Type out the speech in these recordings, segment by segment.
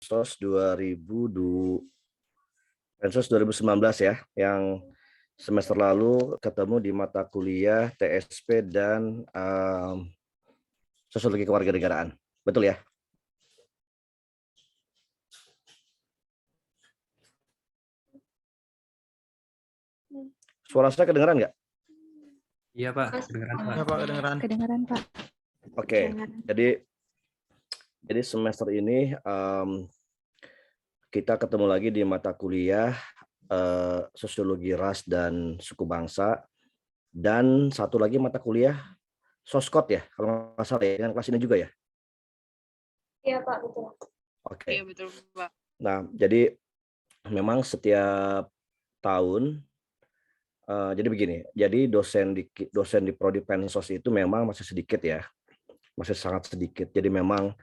Bansos 2019 ya, yang semester lalu ketemu di mata kuliah TSP dan Sosiologi Kewarganegaraan. Betul ya? Suara saya kedengeran nggak? Iya Pak, kedengeran Pak. Ya Pak, kedengeran. Kedengeran Pak. Oke, jadi semester ini kita ketemu lagi di mata kuliah Sosiologi Ras dan Suku Bangsa, dan satu lagi mata kuliah Soskot ya, kalau nggak salah ya, dengan kelas ini juga ya? Iya Pak, betul. Oke. Iya betul Pak. Nah, jadi memang setiap tahun, jadi begini, jadi dosen di Prodi Pensos itu memang masih sedikit ya, masih sangat sedikit. Jadi memang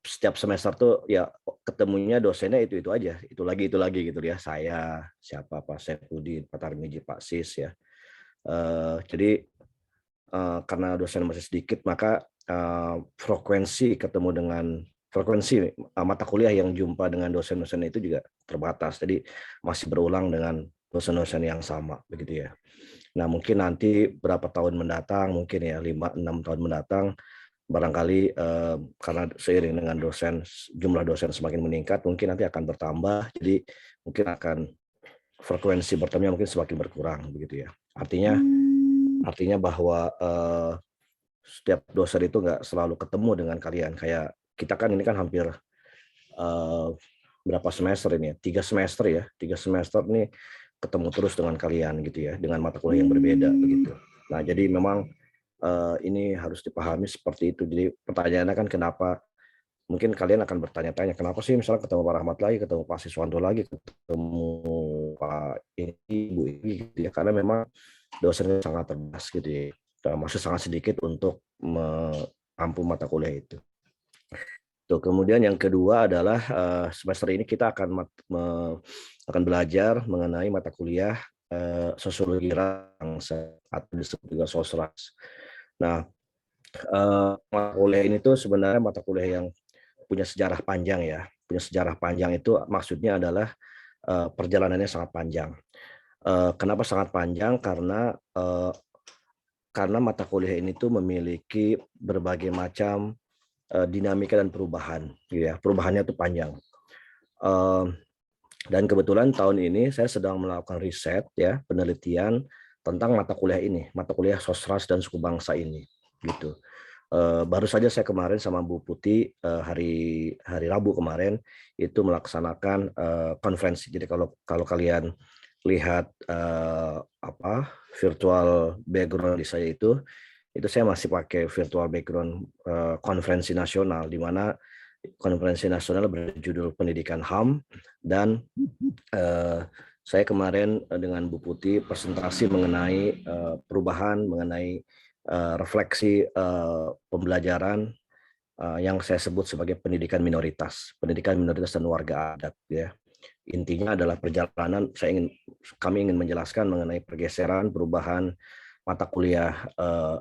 setiap semester tuh ya ketemunya dosennya itu aja, itu lagi gitu ya. Saya, siapa, Pak Saifuddin, Pak Tarmiji, Pak Sis ya. Jadi karena dosen masih sedikit, maka frekuensi mata kuliah yang jumpa dengan dosen-dosen itu juga terbatas. Jadi masih berulang dengan dosen-dosen yang sama begitu ya. Nah, mungkin nanti berapa tahun mendatang, mungkin ya 5-6 tahun mendatang, barangkali karena seiring dengan jumlah dosen semakin meningkat, mungkin nanti akan bertambah. Jadi mungkin akan frekuensi bertemunya mungkin semakin berkurang begitu ya. Artinya bahwa setiap dosen itu nggak selalu ketemu dengan kalian. Kayak kita kan ini kan hampir berapa semester ini ya? 3 semester ya. 3 semester ini ketemu terus dengan kalian gitu ya, dengan mata kuliah yang berbeda begitu. Nah, jadi memang ini harus dipahami seperti itu. Jadi pertanyaannya kan kenapa, mungkin kalian akan bertanya-tanya kenapa sih misalnya ketemu Pak Rahmat lagi, ketemu Pak Siswanto lagi, ketemu Pak Ibu ini gitu ya, karena memang dosennya sangat terbatas gitu ya, masih sangat sedikit untuk mampu mata kuliah itu. Tuh, kemudian yang kedua adalah semester ini kita akan belajar mengenai mata kuliah Sosiologi Bangsa atau disebut juga Sosras. Nah, mata kuliah ini tuh sebenarnya mata kuliah yang punya sejarah panjang ya. Punya sejarah panjang itu maksudnya adalah perjalanannya sangat panjang. Kenapa sangat panjang? Karena mata kuliah ini tuh memiliki berbagai macam dinamika dan perubahan, gitu ya. Perubahannya tuh panjang. Dan kebetulan tahun ini saya sedang melakukan riset ya, penelitian tentang mata kuliah ini, mata kuliah Sosras dan Suku Bangsa ini, gitu. Baru saja saya kemarin sama Bu Putih hari Rabu kemarin itu melaksanakan konferensi. Jadi kalau kalian lihat virtual background di saya itu saya masih pakai virtual background konferensi nasional, di mana konferensi nasional berjudul Pendidikan HAM, dan saya kemarin dengan Bu Putih presentasi mengenai perubahan, mengenai refleksi pembelajaran yang saya sebut sebagai pendidikan minoritas dan warga adat ya. Intinya adalah perjalanan kami ingin menjelaskan mengenai pergeseran perubahan mata kuliah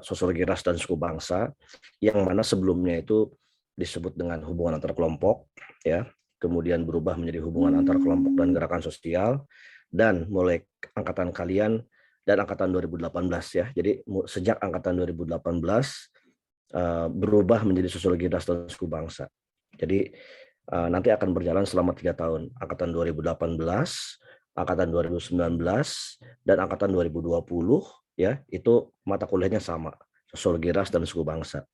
Sosiologi Ras dan Suku Bangsa, yang mana sebelumnya itu disebut dengan hubungan antar kelompok ya, kemudian berubah menjadi hubungan antar kelompok dan gerakan sosial, dan mulai angkatan kalian dan angkatan 2018 ya. Jadi sejak angkatan 2018 berubah menjadi Sosiologi Ras dan Suku Bangsa. Jadi nanti akan berjalan selama 3 tahun, angkatan 2018, angkatan 2019, dan angkatan 2020 ya, itu mata kuliahnya sama, Sosiologi Ras dan Suku Bangsa.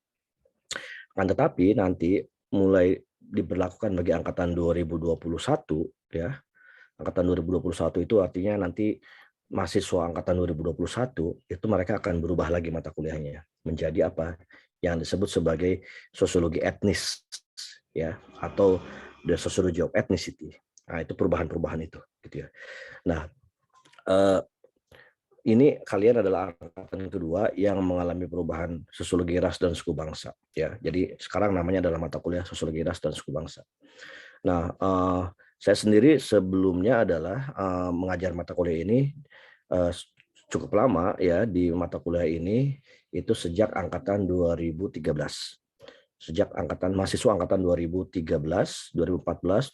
Akan tetapi nanti mulai diberlakukan bagi angkatan 2021 ya. Angkatan 2021 itu artinya nanti mahasiswa angkatan 2021 itu mereka akan berubah lagi mata kuliahnya menjadi apa yang disebut sebagai sosiologi etnis ya, atau the sociology of ethnicity. Nah, itu perubahan-perubahan itu gitu ya. Nah, ini kalian adalah angkatan kedua yang mengalami perubahan sosiologi ras dan suku bangsa ya. Jadi sekarang namanya adalah mata kuliah sosiologi ras dan suku bangsa. Nah, saya sendiri sebelumnya adalah mengajar mata kuliah ini cukup lama ya, di mata kuliah ini itu sejak angkatan 2013. sejak mahasiswa angkatan 2013, 2014, 2015,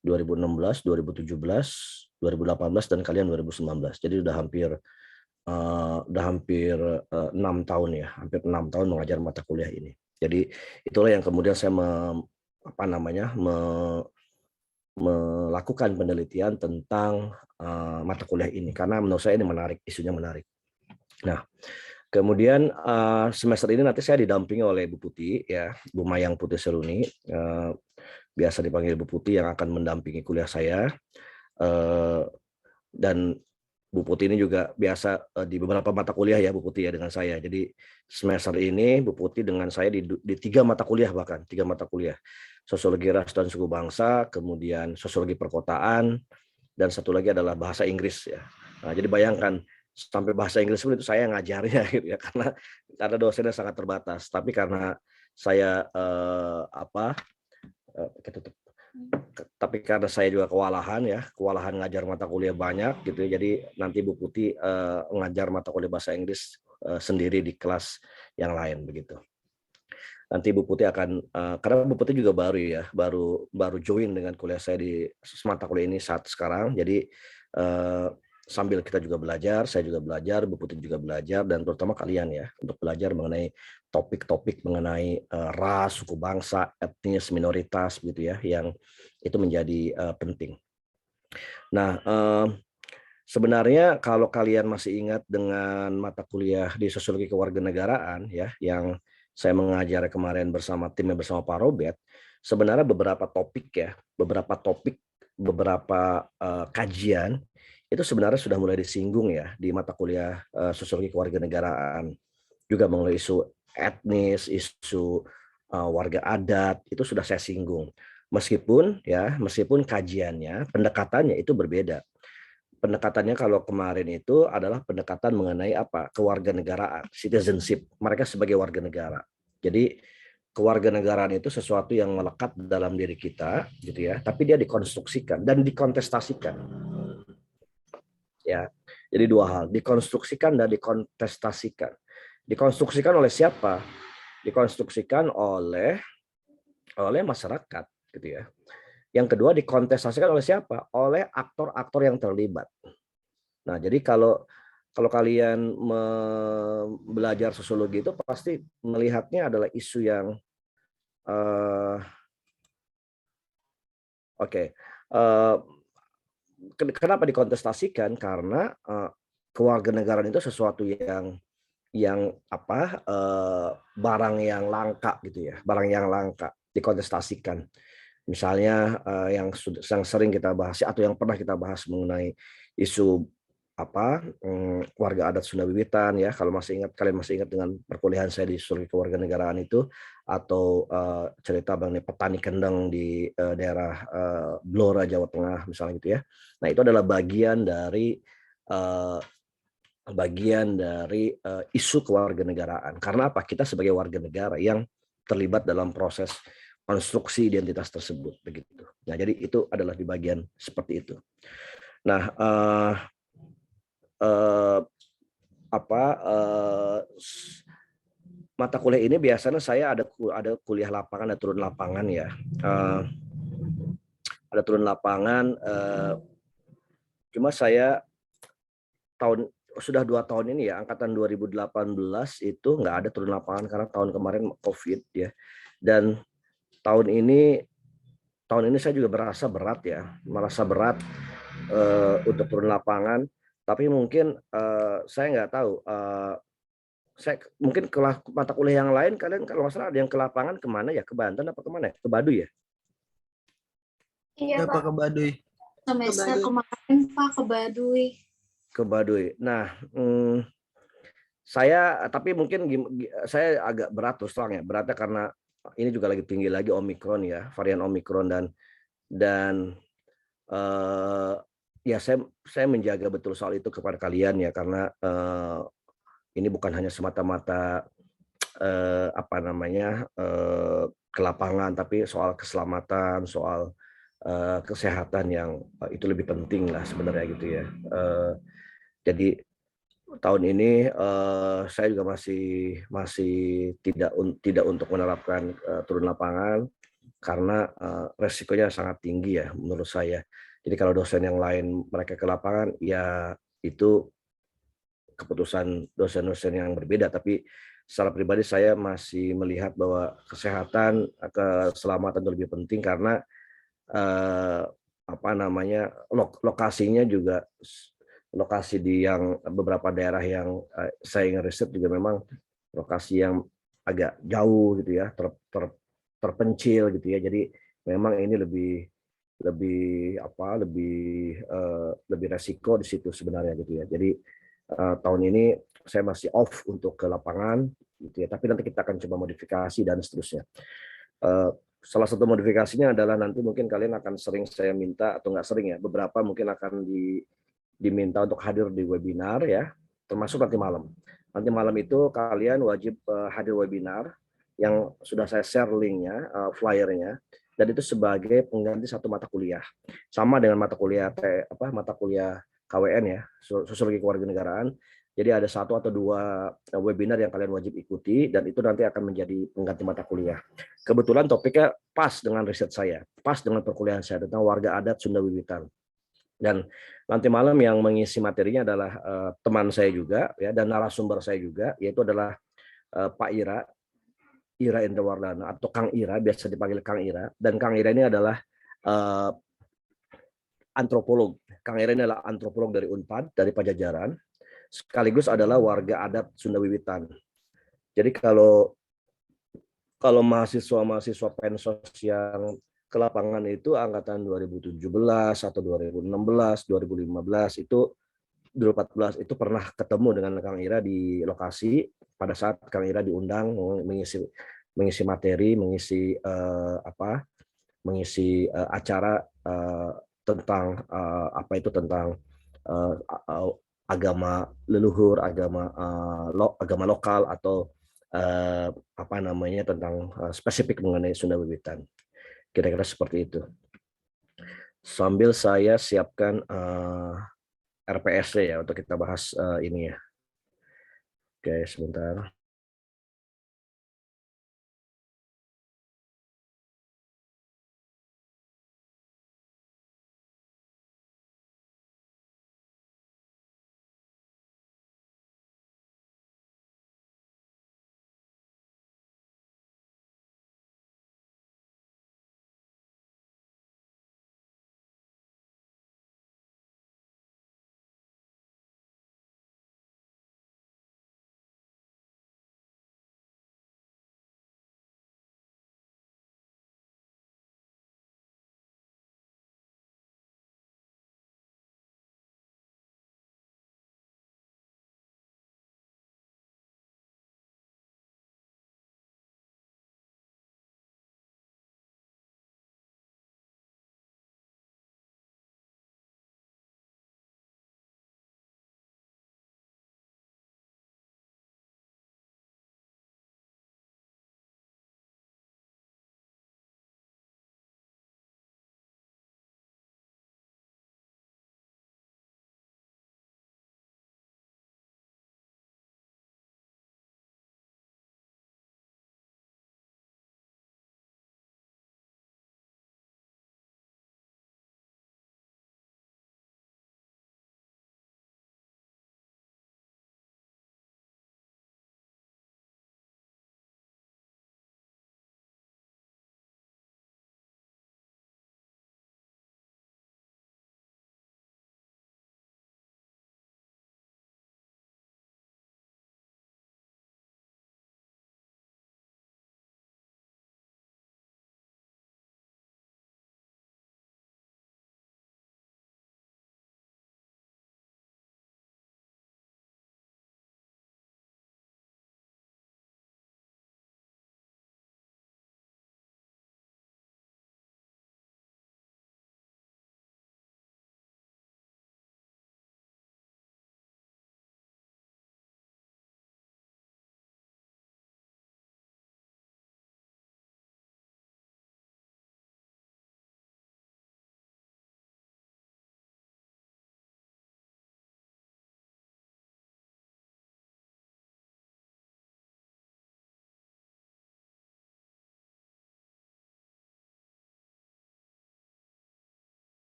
2016, 2017, 2018 dan kalian 2019. Jadi udah hampir 6 tahun ya, hampir 6 tahun mengajar mata kuliah ini. Jadi itulah yang kemudian saya melakukan penelitian tentang mata kuliah ini karena menurut saya ini menarik, isunya menarik. Nah, kemudian semester ini nanti saya didampingi oleh Bu Putih ya, Bu Mayang Putih Seruni, biasa dipanggil Bu Putih, yang akan mendampingi kuliah saya. Dan Bu Putih ini juga biasa di beberapa mata kuliah ya Bu Putih ya dengan saya. Jadi semester ini Bu Putih dengan saya di 3 mata kuliah, bahkan 3 mata kuliah. Sosiologi ras dan suku bangsa, kemudian sosiologi perkotaan, dan satu lagi adalah bahasa Inggris ya. Nah, jadi bayangkan sampai bahasa Inggris pun itu saya ngajarnya gitu ya, karena dosennya sangat terbatas. Tapi karena saya tapi karena saya juga kewalahan ngajar mata kuliah banyak gitu ya, jadi nanti Bu Putih ngajar mata kuliah bahasa Inggris sendiri di kelas yang lain begitu. Nanti Bu Putih akan karena Bu Putih juga baru join dengan kuliah saya di mata kuliah ini saat sekarang. Jadi sambil kita juga belajar, saya juga belajar, Bu Putih juga belajar, dan terutama kalian ya untuk belajar mengenai topik-topik mengenai ras, suku bangsa, etnis, minoritas gitu ya, yang itu menjadi penting. Nah, sebenarnya kalau kalian masih ingat dengan mata kuliah di sosiologi kewarganegaraan ya, yang saya mengajar kemarin bersama Pak Robert, sebenarnya beberapa kajian itu sebenarnya sudah mulai disinggung ya di mata kuliah sosiologi kewarganegaraan, juga mengenai isu etnis, isu warga adat, itu sudah saya singgung. Meskipun kajiannya, pendekatannya itu berbeda. Pendekatannya kalau kemarin itu adalah pendekatan mengenai kewarganegaraan, citizenship, mereka sebagai warga negara. Jadi kewarganegaraan itu sesuatu yang melekat dalam diri kita gitu ya, tapi dia dikonstruksikan dan dikontestasikan. Ya. Jadi 2 hal, dikonstruksikan dan dikontestasikan. Dikonstruksikan oleh siapa? Dikonstruksikan oleh masyarakat gitu ya. Yang kedua, dikontestasikan oleh siapa? Oleh aktor-aktor yang terlibat. Nah, jadi kalau kalian belajar sosiologi itu pasti melihatnya adalah isu yang kenapa dikontestasikan? Karena kewarganegaraan itu sesuatu yang barang yang langka gitu ya, barang yang langka dikontestasikan. Misalnya yang sering kita bahas atau yang pernah kita bahas mengenai isu warga adat Sunda Wiwitan ya, kalau kalian masih ingat dengan perkuliahan saya di sosiologi kewarganegaraan itu, atau cerita mengenai petani kendeng di daerah Blora Jawa Tengah misalnya gitu ya. Nah, itu adalah bagian dari isu kewarganegaraan. Karena apa? Kita sebagai warga negara yang terlibat dalam proses konstruksi identitas tersebut begitu. Nah, jadi itu adalah di bagian seperti itu. Nah, mata kuliah ini biasanya saya ada kuliah lapangan, ada turun lapangan ya. Ada turun lapangan. Cuma saya sudah 2 tahun ini ya, angkatan 2018 itu nggak ada turun lapangan karena tahun kemarin COVID ya. Dan tahun ini saya juga merasa berat untuk turun lapangan. Tapi mungkin saya nggak tahu. Saya mungkin ke mata kuliah yang lain, kalian kalau nggak salah ada yang ke lapangan kemana ya? Ke Banten apa kemana ya? Ke Baduy ya? Iya, Pak. Ke Baduy. Semester kemarin Pak ke Baduy. Ke Baduy. Nah, tapi mungkin saya agak berat terus terang ya. Beratnya karena ini juga lagi tinggi lagi Omikron ya, varian Omikron, dan ya saya menjaga betul soal itu kepada kalian ya, karena ini bukan hanya semata-mata ke lapangan, tapi soal keselamatan, soal kesehatan yang itu lebih penting lah sebenarnya gitu ya. Jadi tahun ini saya juga masih tidak untuk menerapkan turun lapangan karena resikonya sangat tinggi ya menurut saya. Jadi kalau dosen yang lain mereka ke lapangan ya itu keputusan dosen-dosen yang berbeda, tapi secara pribadi saya masih melihat bahwa kesehatan, keselamatan itu lebih penting karena eh, apa namanya lokasinya juga lokasi di yang beberapa daerah yang saya ngeriset juga memang lokasi yang agak jauh gitu ya, terpencil gitu ya. Jadi memang ini lebih resiko di situ sebenarnya gitu ya. Jadi tahun ini saya masih off untuk ke lapangan gitu ya. Tapi nanti kita akan coba modifikasi dan seterusnya. Salah satu modifikasinya adalah nanti mungkin kalian akan sering saya minta atau nggak sering ya, beberapa mungkin akan diminta untuk hadir di webinar ya, termasuk nanti malam. Nanti malam itu kalian wajib hadir webinar yang sudah saya share linknya, flyernya, dan itu sebagai pengganti satu mata kuliah, sama dengan mata kuliah KWN ya, Sosiologi Kewarganegaraan. Jadi ada satu atau dua webinar yang kalian wajib ikuti dan itu nanti akan menjadi pengganti mata kuliah. Kebetulan topiknya pas dengan riset saya, pas dengan perkuliahan saya tentang warga adat Sunda Wiwitan. Dan nanti malam yang mengisi materinya adalah teman saya juga ya dan narasumber saya juga, yaitu adalah Pak Ira Indrawardana atau Kang Ira, biasa dipanggil Kang Ira. Dan Kang Ira ini adalah uh, antropolog. Kang Ira ini adalah antropolog dari Unpad, dari Pajajaran, sekaligus adalah warga adat Sunda Wiwitan. Jadi kalau mahasiswa Pensos yang ke lapangan itu angkatan 2017 atau 2016, 2015 itu 2014 itu pernah ketemu dengan Kang Ira di lokasi pada saat Kang Ira diundang mengisi materi, mengisi acara tentang tentang agama leluhur, agama lokal atau tentang spesifik mengenai Sunda Wiwitan. Kira-kira seperti itu. Sambil saya siapkan RPSC ya untuk kita bahas ini ya. Oke, sebentar.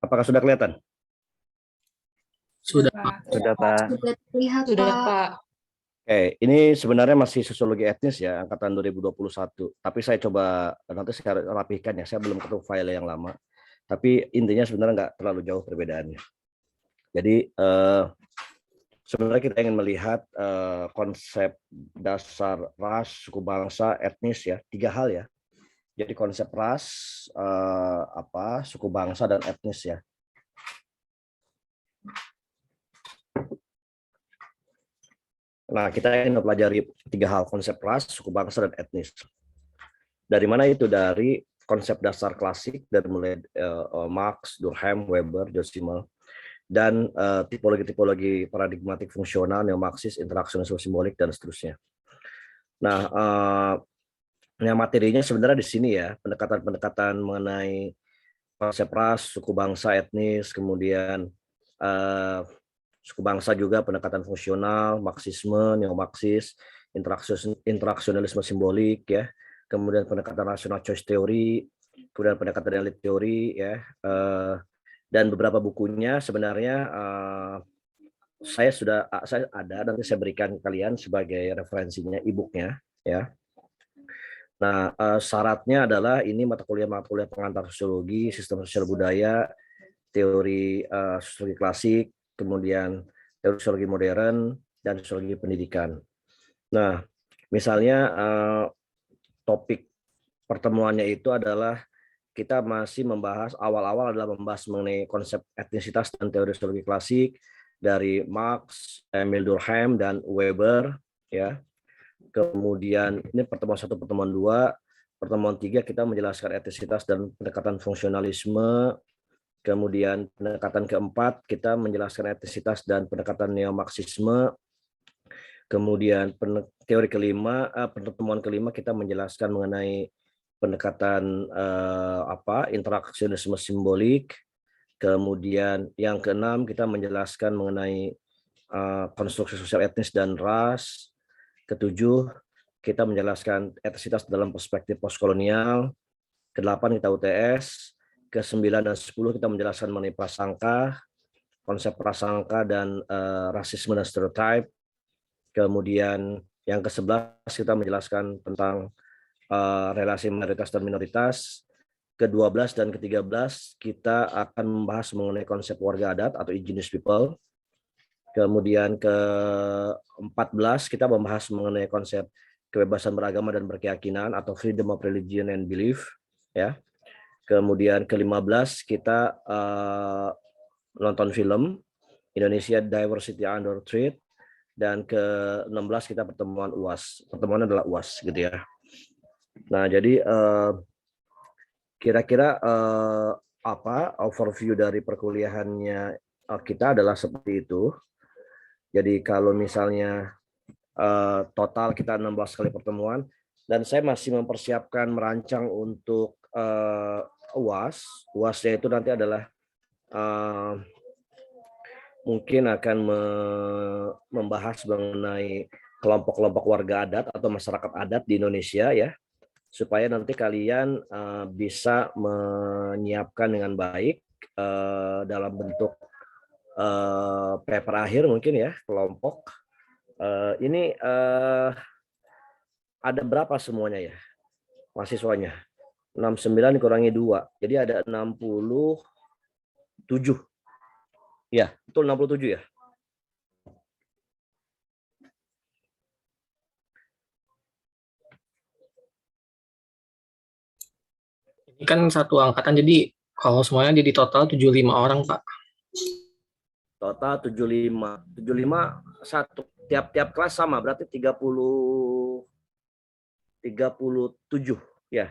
Apakah sudah kelihatan? Sudah. Sudah, Pak. Sudah terlihat, Sudah, Pak. Pak. Oke, ini sebenarnya masih sosiologi etnis ya, angkatan 2021. Tapi saya coba nanti saya rapihkan ya, saya belum ketemu file yang lama. Tapi intinya sebenarnya nggak terlalu jauh perbedaannya. Jadi sebenarnya kita ingin melihat konsep dasar ras, suku bangsa, etnis ya, 3 hal ya. Jadi konsep ras, suku bangsa dan etnis ya. Nah, kita ingin mempelajari 3 hal, konsep ras, suku bangsa, dan etnis. Dari mana itu? Dari konsep dasar klasik, dari mulai Marx, Durkheim, Weber, John Simmel, dan tipologi-tipologi paradigmatik fungsional, neo-Marxis, interaksionisme simbolik, dan seterusnya. Nah, materinya sebenarnya di sini ya, pendekatan-pendekatan mengenai konsep ras, suku bangsa, etnis, kemudian suku bangsa juga pendekatan fungsional, Marxisme, neo-Marxis, interaksionalisme simbolik ya, kemudian pendekatan rational choice theory, kemudian pendekatan elite theory ya, dan beberapa bukunya sebenarnya saya ada, nanti saya berikan kalian sebagai referensinya, e-booknya ya. Nah, syaratnya adalah ini mata kuliah pengantar sosiologi, sistem sosial budaya, teori sosiologi klasik, kemudian teori sosiologi modern, dan sosiologi pendidikan. Nah, misalnya topik pertemuannya itu adalah kita masih membahas, awal-awal adalah membahas mengenai konsep etnisitas dan teori sosiologi klasik dari Marx, Emil Durkheim, dan Weber ya. Kemudian ini pertemuan 1, pertemuan 2, pertemuan 3 kita menjelaskan etnisitas dan pendekatan fungsionalisme. Kemudian pendekatan keempat kita menjelaskan etnisitas dan pendekatan neo-Marxisme. Kemudian teori kelima, pertemuan kelima kita menjelaskan mengenai pendekatan interaksionisme simbolik. Kemudian yang keenam kita menjelaskan mengenai konstruksi sosial etnis dan ras. Ketujuh kita menjelaskan etnisitas dalam perspektif postkolonial. Kedelapan kita UTS. Ke-9 dan 10 kita menjelaskan mengenai prasangka, konsep prasangka dan rasisme dan stereotype. Kemudian yang ke-11 kita menjelaskan tentang relasi mayoritas dan minoritas. Ke-12 dan ke-13 kita akan membahas mengenai konsep warga adat atau indigenous people. Kemudian ke-14 kita membahas mengenai konsep kebebasan beragama dan berkeyakinan atau freedom of religion and belief ya. Kemudian ke-15 kita nonton film Indonesia Diversity Under Threat, dan ke-16 kita pertemuan UAS. Pertemuan adalah UAS gitu ya. Nah, jadi kira-kira overview dari perkuliahannya kita adalah seperti itu. Jadi kalau misalnya total kita 16 kali pertemuan, dan saya masih mempersiapkan merancang untuk UAS. UAS-nya itu nanti adalah mungkin akan membahas mengenai kelompok-kelompok warga adat atau masyarakat adat di Indonesia ya, supaya nanti kalian bisa menyiapkan dengan baik dalam bentuk paper akhir mungkin ya, kelompok. Ini ada berapa semuanya ya mahasiswanya? 69 dikurangi 2, jadi ada 67. Ya, betul 67 ya. Ini kan satu angkatan, jadi kalau semuanya jadi total 75 orang, Pak. Total 75. 75 satu. Tiap-tiap kelas sama, berarti 37 ya.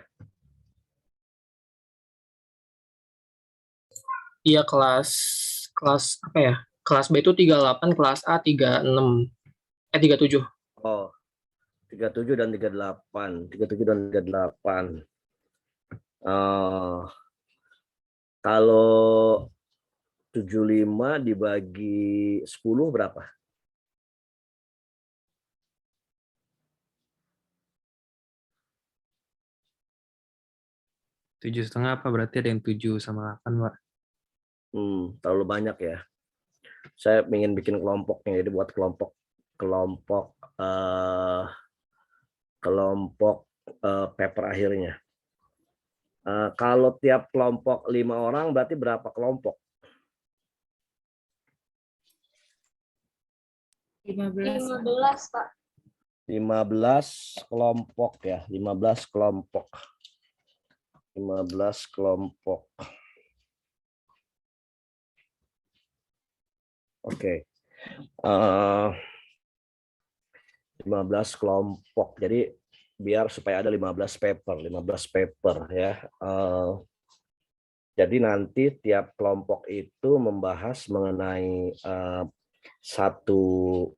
Iya, kelas apa ya? Kelas B itu 38, kelas A 36. 37. Oh, 37 dan 38. 37 dan 38. Kalau 75 dibagi 10 berapa? 7,5 apa berarti ada yang 7 sama 8, Pak? Terlalu banyak ya. Saya ingin bikin kelompoknya, jadi buat kelompok paper akhirnya. Kalau tiap kelompok 5 orang berarti berapa kelompok? 15, Pak. 15 kelompok ya, 15 kelompok. 15 kelompok. Oke. 15 kelompok. Jadi biar supaya ada 15 paper ya. Jadi nanti tiap kelompok itu membahas mengenai satu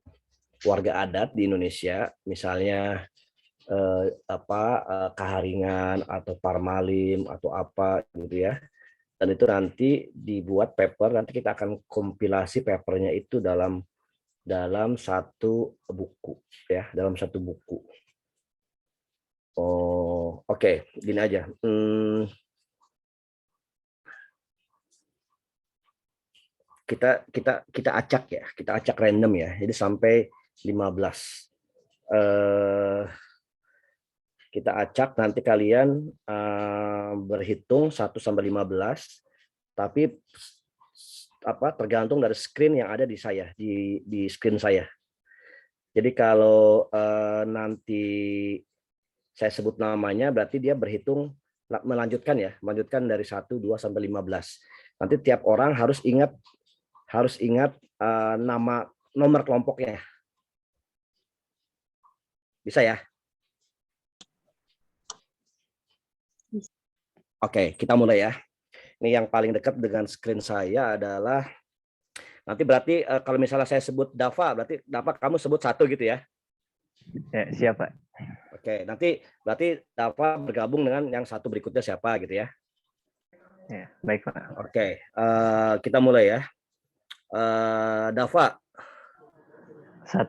warga adat di Indonesia, misalnya Kaharingan atau Parmalim atau apa gitu ya. Dan itu nanti dibuat paper, nanti kita akan kompilasi papernya itu dalam satu buku ya, dalam satu buku. Oh, oke, gini aja. Kita acak ya, kita acak random ya. Jadi sampai 15. Kita acak, nanti kalian berhitung 1 sampai 15, tapi tergantung dari screen yang ada di saya, di screen saya. Jadi kalau nanti saya sebut namanya, berarti dia berhitung melanjutkan dari 1, 2 sampai 15. Nanti tiap orang harus ingat nomor kelompoknya. Bisa ya? Oke, kita mulai ya. Ini yang paling dekat dengan screen saya adalah, nanti berarti kalau misalnya saya sebut Dava, berarti Dava kamu sebut 1 gitu ya? Ya, siap, Pak. Oke, nanti berarti Dava bergabung dengan yang 1 berikutnya siapa gitu ya? Ya, baik, Pak. Oke, kita mulai ya. Dava. 1.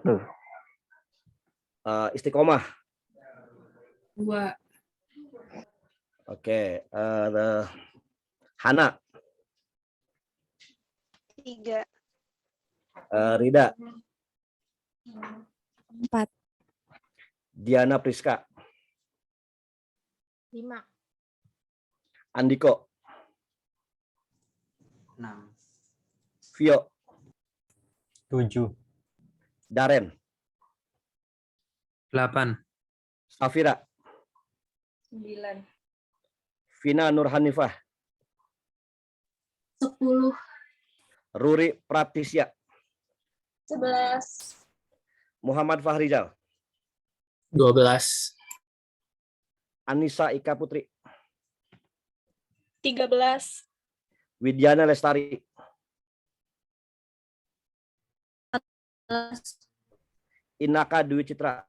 Istiqomah. 2. Oke, Hana. 3. Rida. 4. Diana Priska. 5. Andiko. 6. Vio. 7. Daren. 8. Safira. 9. Vina Nurhanifah. 10. Ruri Pratisya. 11. Muhammad Fahrizal. 12. Anissa Ika Putri. 13. Widyana Lestari. 14. Inaka Dwi Citra.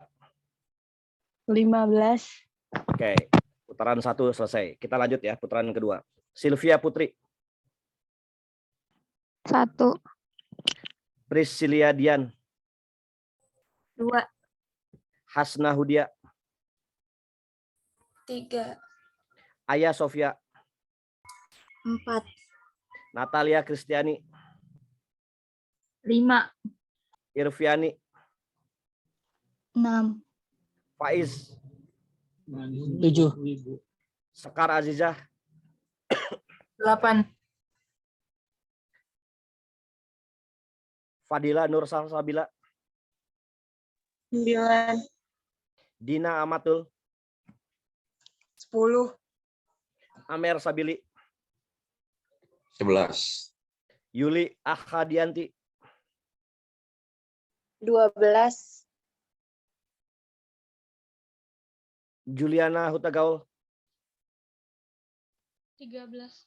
15. Oke, putaran 1 selesai. Kita lanjut ya, putaran kedua. Sylvia Putri. 1. Priscilia Dian. 2. Hasna Hudia. 3. Aya Sofia. 4. Natalia Kristiani. 5. Irviani. 6. Faiz. 7. Sekar Azizah. 8. Fadila Nur Salsabila. 9. Dina Amatul. 10. Amer Sabili. 11. Yuli Ahadianti. 12. Juliana Hutagaul. 13.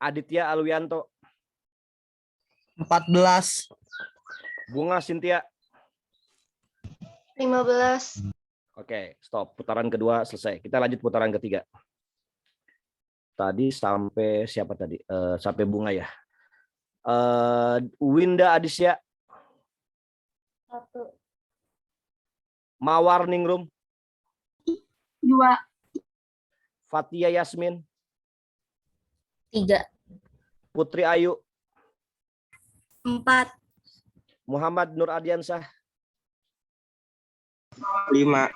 Aditya Alwianto. 14. Bunga Sintia. 15. Oke, stop. Putaran kedua selesai. Kita lanjut putaran ketiga. Tadi sampai siapa tadi? Sampai Bunga ya. Winda Adisya. 1. Mawar Ningrum. 2. Fatia Yasmin. 3. Putri Ayu, 4. Muhammad Nur Ardiansah, 5.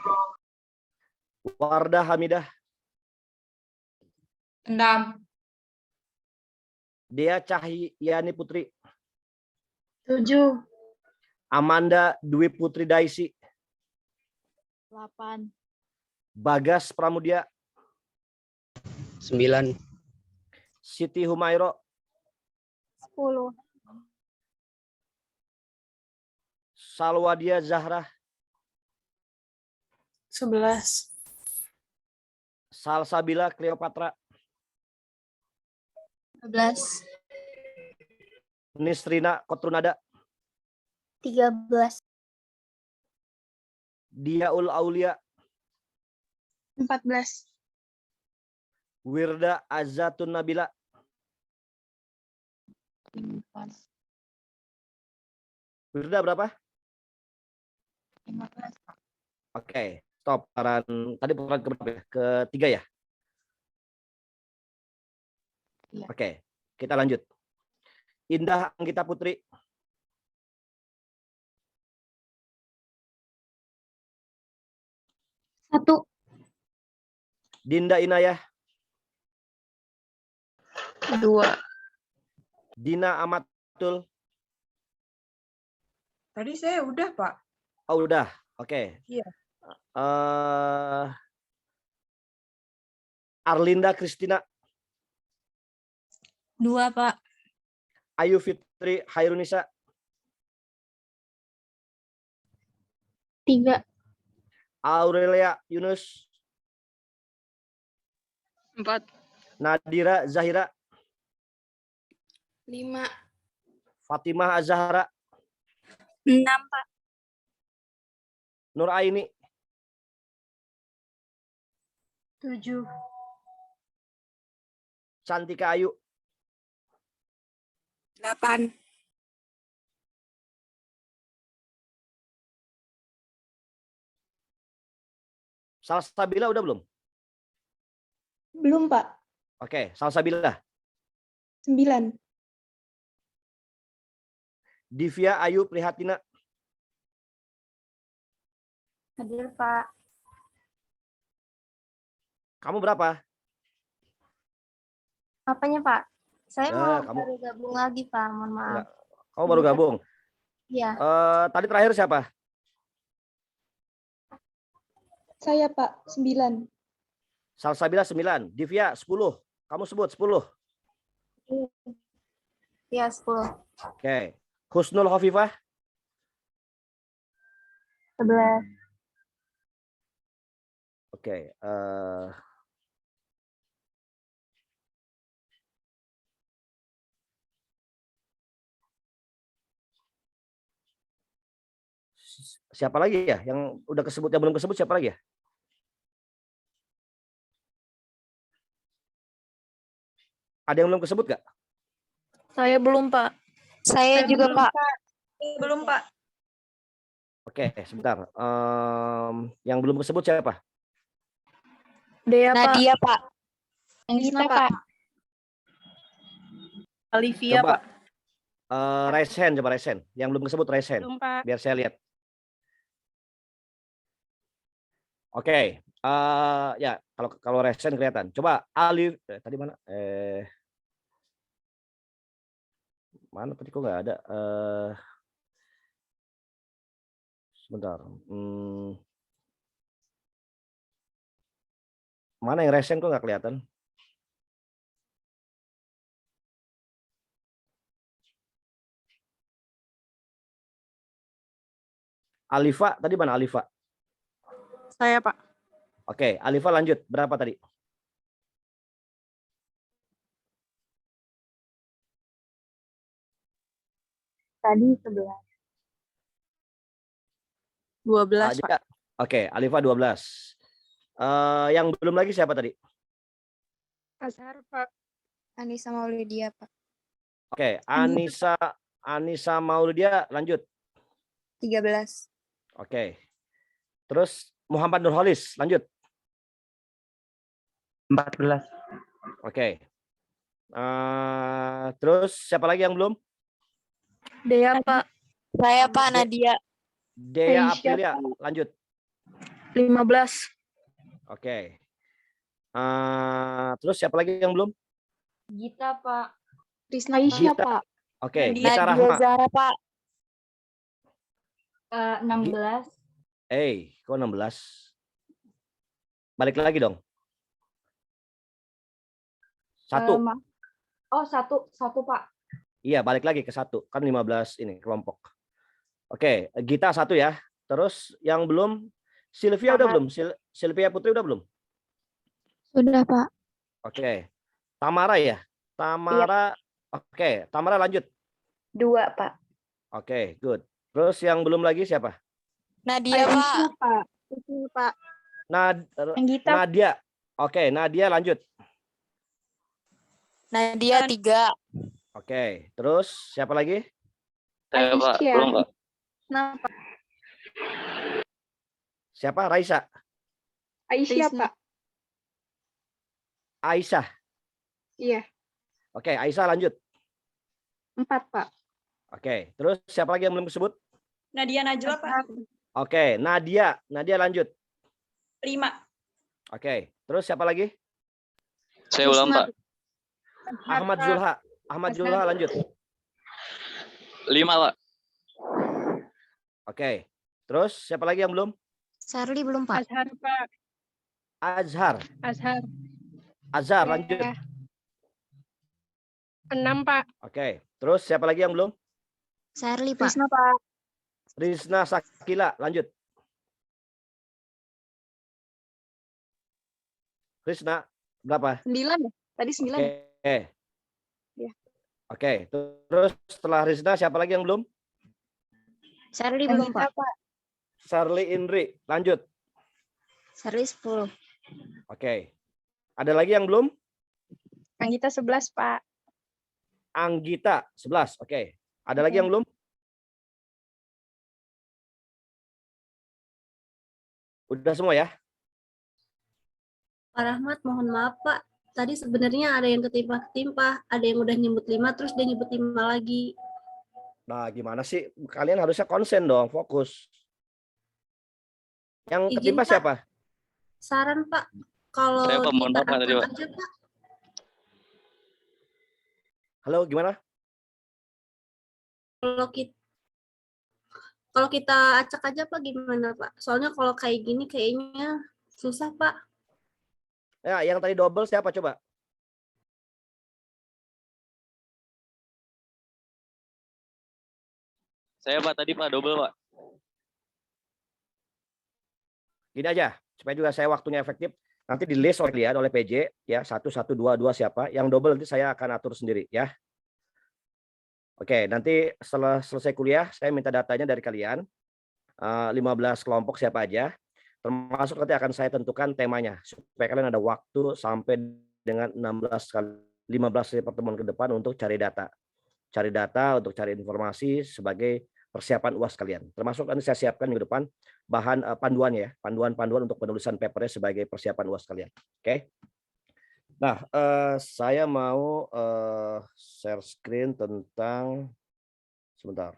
Wardah Hamidah, 6. Dea Cahyani Putri, 7. Amanda Dwi Putri Daisy, 8. Bagas Pramudia, 9. Siti Humairo, 10. Salwadia Zahra, 11. Salsabila Cleopatra, 12. Nisrina Kotrunada, 13. Diaul Aulia, 14. Wirda Azatun Nabila, 15. Wirda berapa? 15. Oke, stop. Tadi putaran keberapa ya? Ketiga ya? Iya. Oke, kita lanjut. Indah Anggita Putri, 1. Dinda Inayah, 2. Dina Amatul. Tadi saya udah, Pak. Oh udah, oke. Iya. Arlinda Kristina, 2, Pak. Ayu Fitri Hairunisa, 3. Aurelia Yunus, 4. Nadira Zahira, 5. Fatimah Azahra, 6, Pak. Nur Aini, 7. Cantika Ayu, 8. Salsabila udah belum? Belum, Pak. Oke, Salsabila. 9. Divya Ayu Prihatina, Hadir, Pak. kamu berapa? Apanya, Pak? Saya Ya, mau baru gabung lagi, Pak. Mohon maaf. Enggak. Kamu baru gabung. Iya. Tadi terakhir siapa? Saya, Pak. 9. Salsabila 9, Divya 10. Kamu sebut 10. Iya, 10. Oke. Husnul Khofifah, 11. oke. Siapa lagi ya? Yang udah kesebut, yang belum kesebut siapa lagi ya? Ada yang belum kesebut nggak? Saya belum, Pak. Saya juga, Pak. Belum, Pak. Oke, sebentar. Yang belum kesebut siapa? Dea, Pak. Nadia, Pak. Anissa, Pak. Olivia, Coba. Pak. Resen, coba Resen. Yang belum kesebut Resen. Belum, Pak. Biar saya lihat. Oke, ya kalau Resen kelihatan. Coba Alif tadi mana? Mana tadi kok nggak ada? Sebentar. Mana yang Resen kok nggak kelihatan? Alifa tadi mana Alifa? Saya, Pak. Oke, Alifa lanjut. Berapa tadi? Tadi 11. 12, Pak. Oke, Alifa 12. Yang belum lagi siapa tadi? Azhar, Pak. Anissa Maulidia, Pak. Oke, Anissa Maulidia lanjut. 13. Oke. Terus Muhammad Nurholis lanjut. 14. Oke. Terus siapa lagi yang belum? Dea, Pak. Saya, Pak, Nadia. Dea Aisyah, Aprilia, lanjut. 15. Oke. Terus siapa lagi yang belum? Gita, Pak. Rizna Aisyah, Gita. Pak. Oke, Nadia Gita Nadia Rahma. Zara, Pak. 16. Kok 16? Balik lagi dong. Satu. Oh, satu, Pak. Iya, balik lagi ke satu. Kan 15 ini kelompok. Oke, Gita 1 ya. Terus yang belum, Sylvia udah belum? Sylvia Putri udah belum? Sudah, Pak. Oke. Tamara ya? Tamara. Oke, Tamara lanjut. 2, Pak. Oke, good. Terus yang belum lagi siapa? Nadia, Pak. Pak. Itu, Pak. Gita. Nadia. Oke, Nadia lanjut. Nadia 3. Oke, terus siapa lagi? Saya Pak, Aisyah. belum Pak. Kenapa? Siapa? Raisa. Aisyah, Pak. Aisyah. Iya. Oke, Aisyah lanjut. 4, Pak. Oke, terus siapa lagi yang belum disebut? Nadia Najwa, Pak. Oke, Nadia. Nadia lanjut. 5. Oke, terus siapa lagi? Saya ulang Pak. Ahmad Zulha. Ahmad Zulha lanjut. 5 Pak. Oke, terus siapa lagi yang belum? Sarli belum, Pak. Azhar, Pak. Azhar. Azhar. Lanjut. 6, Pak. Oke, terus siapa lagi yang belum? Sarli, Pak. Rizna, Pak. Rizna Sakila lanjut. Rizna berapa? 9 ya? Tadi 9. Oke. Ya. Oke, terus setelah Rizna siapa lagi yang belum? Sarli belum, Pak. Sarli Indri lanjut. Sarli 10. Oke. Ada lagi yang belum? Anggita 11, Pak. Anggita 11. Oke. Ada lagi yang belum? Udah semua ya? Pak Rahmat, mohon maaf Pak. Tadi sebenarnya ada yang ketimpa-ketimpa, ada yang udah nyebut 5, terus dia nyebut 5 lagi. Nah, gimana sih? Kalian harusnya konsen dong, fokus. Yang Izin, ketimpa Pak. siapa? Saran Pak, kalau Saya mohon kita maaf, Pak, tadi, acak Pak. aja Pak. Halo, gimana? Kalau kita acak aja Pak gimana Pak? Soalnya kalau kayak gini kayaknya susah Pak. Ya, yang tadi double siapa coba? Saya Pak tadi Pak double Pak. Gini aja, supaya juga saya waktunya efektif. Nanti di list oleh PJ ya 1 1 2 2 siapa, yang double nanti saya akan atur sendiri ya. Oke, nanti setelah selesai kuliah saya minta datanya dari kalian. 15 kelompok siapa aja. Termasuk nanti akan saya tentukan temanya supaya kalian ada waktu sampai dengan 15 kali pertemuan ke depan untuk cari data. Cari data untuk cari informasi sebagai persiapan UAS kalian. Termasuk nanti saya siapkan minggu depan bahan panduannya ya, panduan-panduan untuk penulisan papernya sebagai persiapan UAS kalian. Oke. Nah, saya mau share screen tentang sebentar.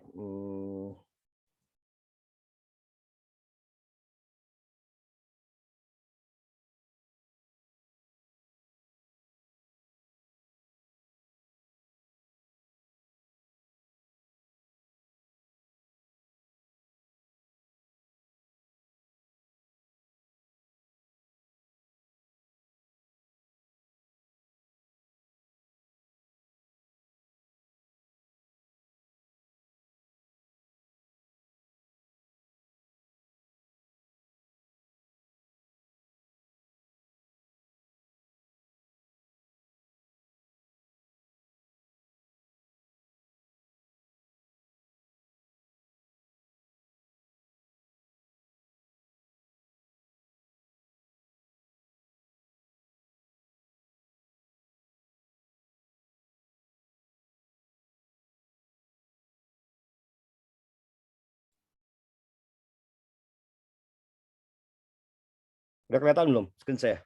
Udah kelihatan belum screen saya?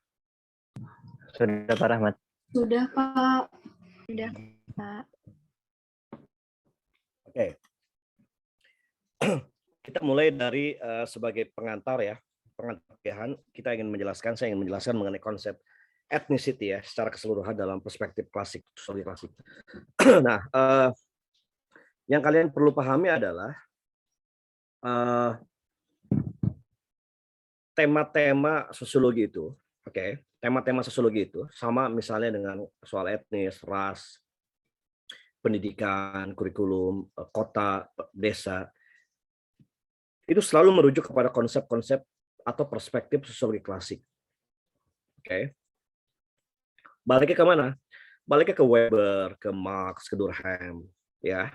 Sudah Pak Rahmat. Sudah Pak. Udah, Pak. Oke. Kita mulai dari sebagai pengantar ya. Pengantar kita saya ingin menjelaskan mengenai konsep ethnicity ya secara keseluruhan dalam perspektif klasik, sosiologi klasik. Nah, yang kalian perlu pahami adalah tema-tema sosiologi itu, oke, tema-tema sosiologi itu sama misalnya dengan soal etnis, ras, pendidikan, kurikulum, kota, desa, itu selalu merujuk kepada konsep-konsep atau perspektif sosiologi klasik. Oke. Baliknya ke mana? Baliknya ke Weber, ke Marx, ke Durkheim, ya.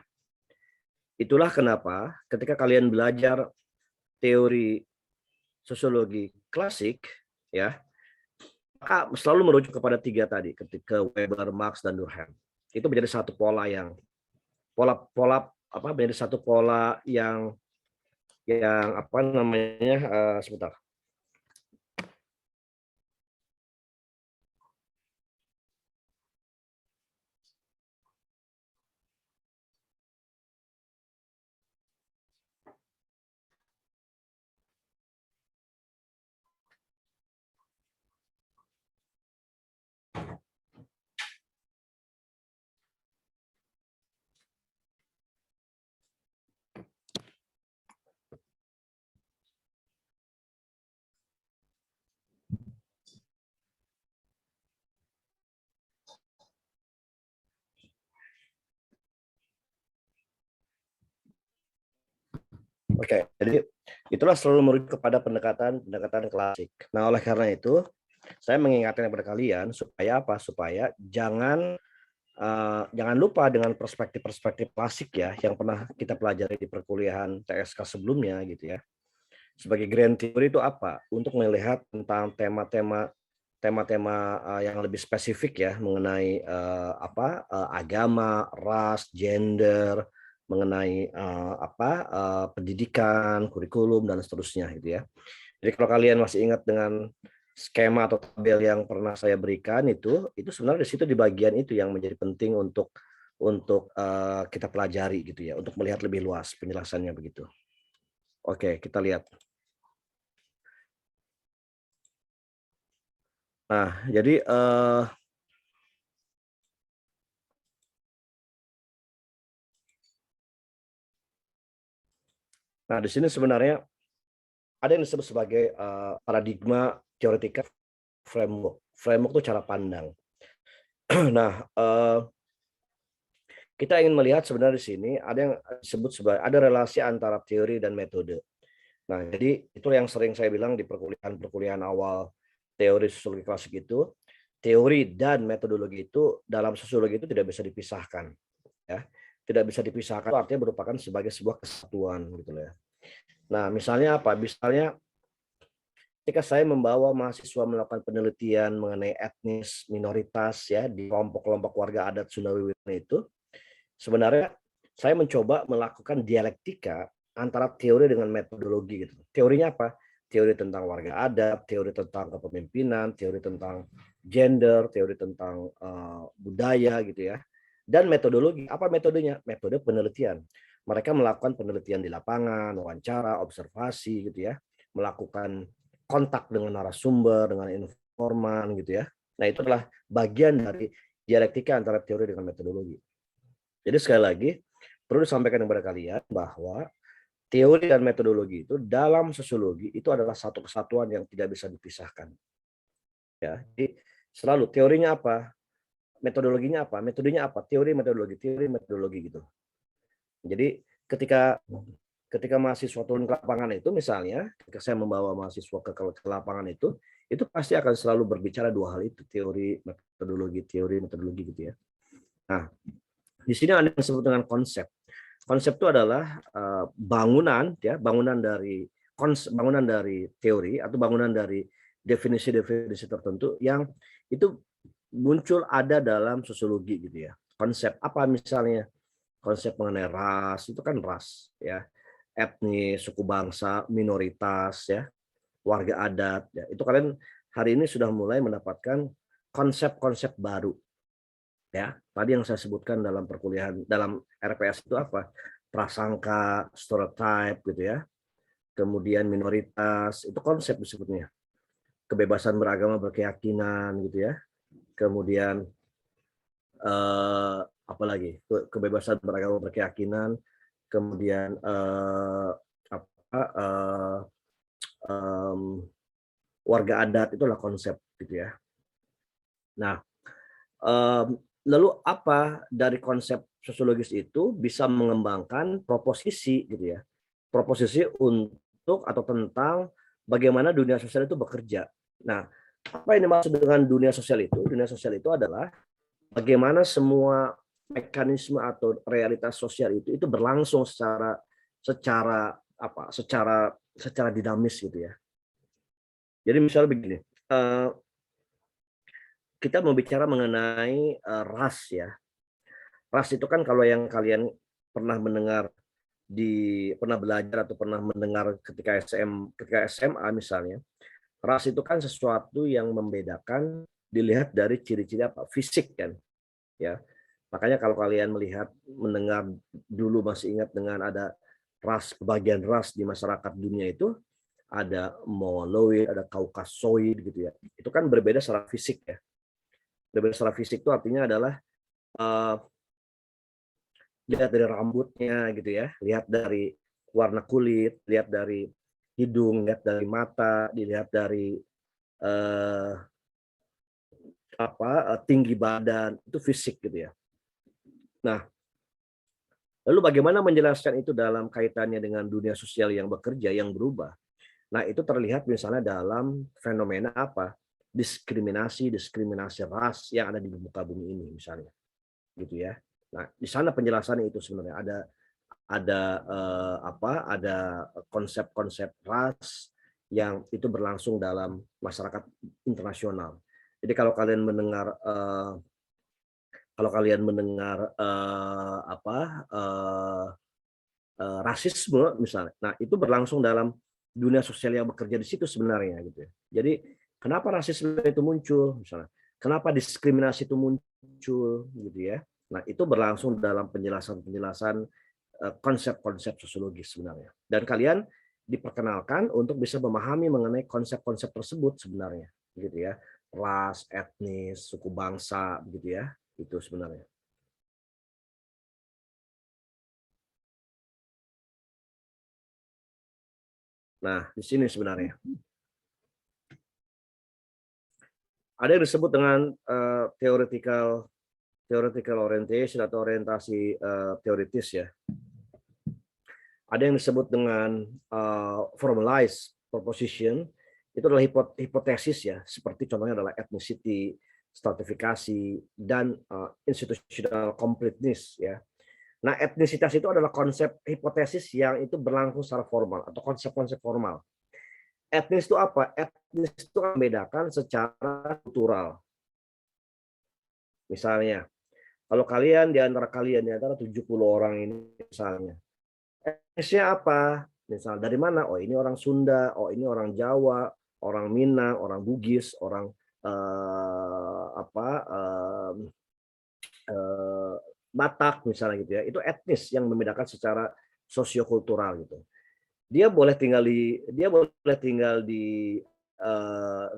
Itulah kenapa ketika kalian belajar teori sosiologi klasik, ya, maka selalu merujuk kepada 3 tadi, ketika Weber, Marx, dan Durkheim. Itu menjadi satu pola yang menjadi satu pola yang apa namanya, sebentar. Oke, jadi itulah selalu merujuk kepada pendekatan klasik. Nah, oleh karena itu, saya mengingatkan kepada kalian supaya apa? Supaya jangan lupa dengan perspektif klasik ya yang pernah kita pelajari di perkuliahan TSK sebelumnya gitu ya. Sebagai grand theory itu apa? Untuk melihat tentang tema-tema yang lebih spesifik ya mengenai agama, ras, gender, mengenai pendidikan, kurikulum dan seterusnya gitu ya. Jadi kalau kalian masih ingat dengan skema atau tabel yang pernah saya berikan itu sebenarnya di situ di bagian itu yang menjadi penting untuk kita pelajari gitu ya, untuk melihat lebih luas penjelasannya begitu. Oke, kita lihat. Nah, jadi di sini sebenarnya ada yang disebut sebagai paradigma teoretika framework. Framework itu cara pandang. Nah, kita ingin melihat sebenarnya di sini ada yang disebut sebagai ada relasi antara teori dan metode. Nah, jadi itu yang sering saya bilang di perkuliahan awal teori sosiologi klasik itu, teori dan metodologi itu dalam sosiologi itu tidak bisa dipisahkan, ya. Tidak bisa dipisahkan, artinya merupakan sebagai sebuah kesatuan gitu ya. Nah, misalnya apa? Misalnya ketika saya membawa mahasiswa melakukan penelitian mengenai etnis minoritas ya di kelompok-kelompok warga adat Sunda Wiwitan itu, sebenarnya saya mencoba melakukan dialektika antara teori dengan metodologi gitu. Teorinya apa? Teori tentang warga adat, teori tentang kepemimpinan, teori tentang gender, teori tentang budaya gitu ya. Dan metodologi, apa metodenya? Metode penelitian. Mereka melakukan penelitian di lapangan, wawancara, observasi gitu ya, melakukan kontak dengan narasumber, dengan informan gitu ya. Nah, itu adalah bagian dari dialektika antara teori dengan metodologi. Jadi sekali lagi perlu disampaikan kepada kalian bahwa teori dan metodologi itu dalam sosiologi itu adalah satu kesatuan yang tidak bisa dipisahkan. Ya, jadi selalu teorinya apa, metodologinya apa, metodenya apa, teori metodologi gitu. Jadi ketika mahasiswa turun ke lapangan itu misalnya, ketika saya membawa mahasiswa ke lapangan itu pasti akan selalu berbicara 2 hal itu, teori metodologi gitu ya. Nah, di sini ada yang disebut dengan konsep. Konsep itu adalah bangunan dari teori atau bangunan dari definisi-definisi tertentu yang itu muncul ada dalam sosiologi gitu ya. Konsep apa misalnya? Konsep mengenai ras, itu kan ras ya. Etnis, suku bangsa, minoritas ya, warga adat ya. Itu kalian hari ini sudah mulai mendapatkan konsep-konsep baru. Ya, tadi yang saya sebutkan dalam perkuliahan, dalam RPS itu apa? Prasangka, stereotype gitu ya. Kemudian minoritas, itu konsep disebutnya. Kebebasan beragama, berkeyakinan gitu ya. Kemudian apalagi kebebasan beragama, berkeyakinan. Kemudian warga adat, itulah konsep gitu ya. Nah, lalu apa dari konsep sosiologis itu bisa mengembangkan proposisi gitu ya. Proposisi untuk atau tentang bagaimana dunia sosial itu bekerja. Nah, apa yang dimaksud dengan dunia sosial itu? Dunia sosial itu adalah bagaimana semua mekanisme atau realitas sosial itu berlangsung secara dinamis gitu ya. Jadi misalnya begini, kita mau bicara mengenai ras ya. Ras itu kan kalau yang kalian pernah mendengar pernah belajar atau pernah mendengar ketika SMA misalnya, ras itu kan sesuatu yang membedakan dilihat dari ciri-ciri apa? Fisik kan. Ya. Makanya kalau kalian mendengar dulu masih ingat dengan ada bagian ras di masyarakat dunia itu, ada Mongoloid, ada Kaukasoid gitu ya. Itu kan berbeda secara fisik ya. Berbeda secara fisik itu artinya adalah lihat dari rambutnya gitu ya, lihat dari warna kulit, lihat dari hidung, lihat dari mata, dilihat dari tinggi badan, itu fisik gitu ya. Nah, lalu bagaimana menjelaskan itu dalam kaitannya dengan dunia sosial yang bekerja, yang berubah? Nah, itu terlihat misalnya dalam fenomena apa? Diskriminasi ras yang ada di muka bumi ini misalnya. Gitu ya. Nah, di sana penjelasannya itu sebenarnya ada konsep-konsep ras yang itu berlangsung dalam masyarakat internasional. Jadi kalau kalian mendengar rasisme misalnya, nah itu berlangsung dalam dunia sosial yang bekerja di situ sebenarnya gitu ya. Jadi kenapa rasisme itu muncul misalnya, kenapa diskriminasi itu muncul gitu ya. Nah, itu berlangsung dalam penjelasan konsep-konsep sosiologis sebenarnya. Dan kalian diperkenalkan untuk bisa memahami mengenai konsep-konsep tersebut sebenarnya, gitu ya. Ras, etnis, suku bangsa, gitu ya. Itu sebenarnya. Nah, di sini sebenarnya. Ada yang disebut dengan theoretical orientation atau orientasi teoritis ya. Ada yang disebut dengan formalized proposition, itu adalah hipotesis ya, seperti contohnya adalah ethnicity, stratifikasi, dan institutional completeness ya. Nah, etnisitas itu adalah konsep hipotesis yang itu berlangsung secara formal atau konsep-konsep formal. Etnis itu apa? Etnis itu membedakan secara kultural. Misalnya, kalau di antara 70 orang ini misalnya, etnisnya apa? Misal dari mana? Oh, ini orang Sunda, oh ini orang Jawa, orang Minang, orang Bugis, orang Batak misalnya gitu ya. Itu etnis yang membedakan secara sosiokultural gitu. Dia boleh tinggal di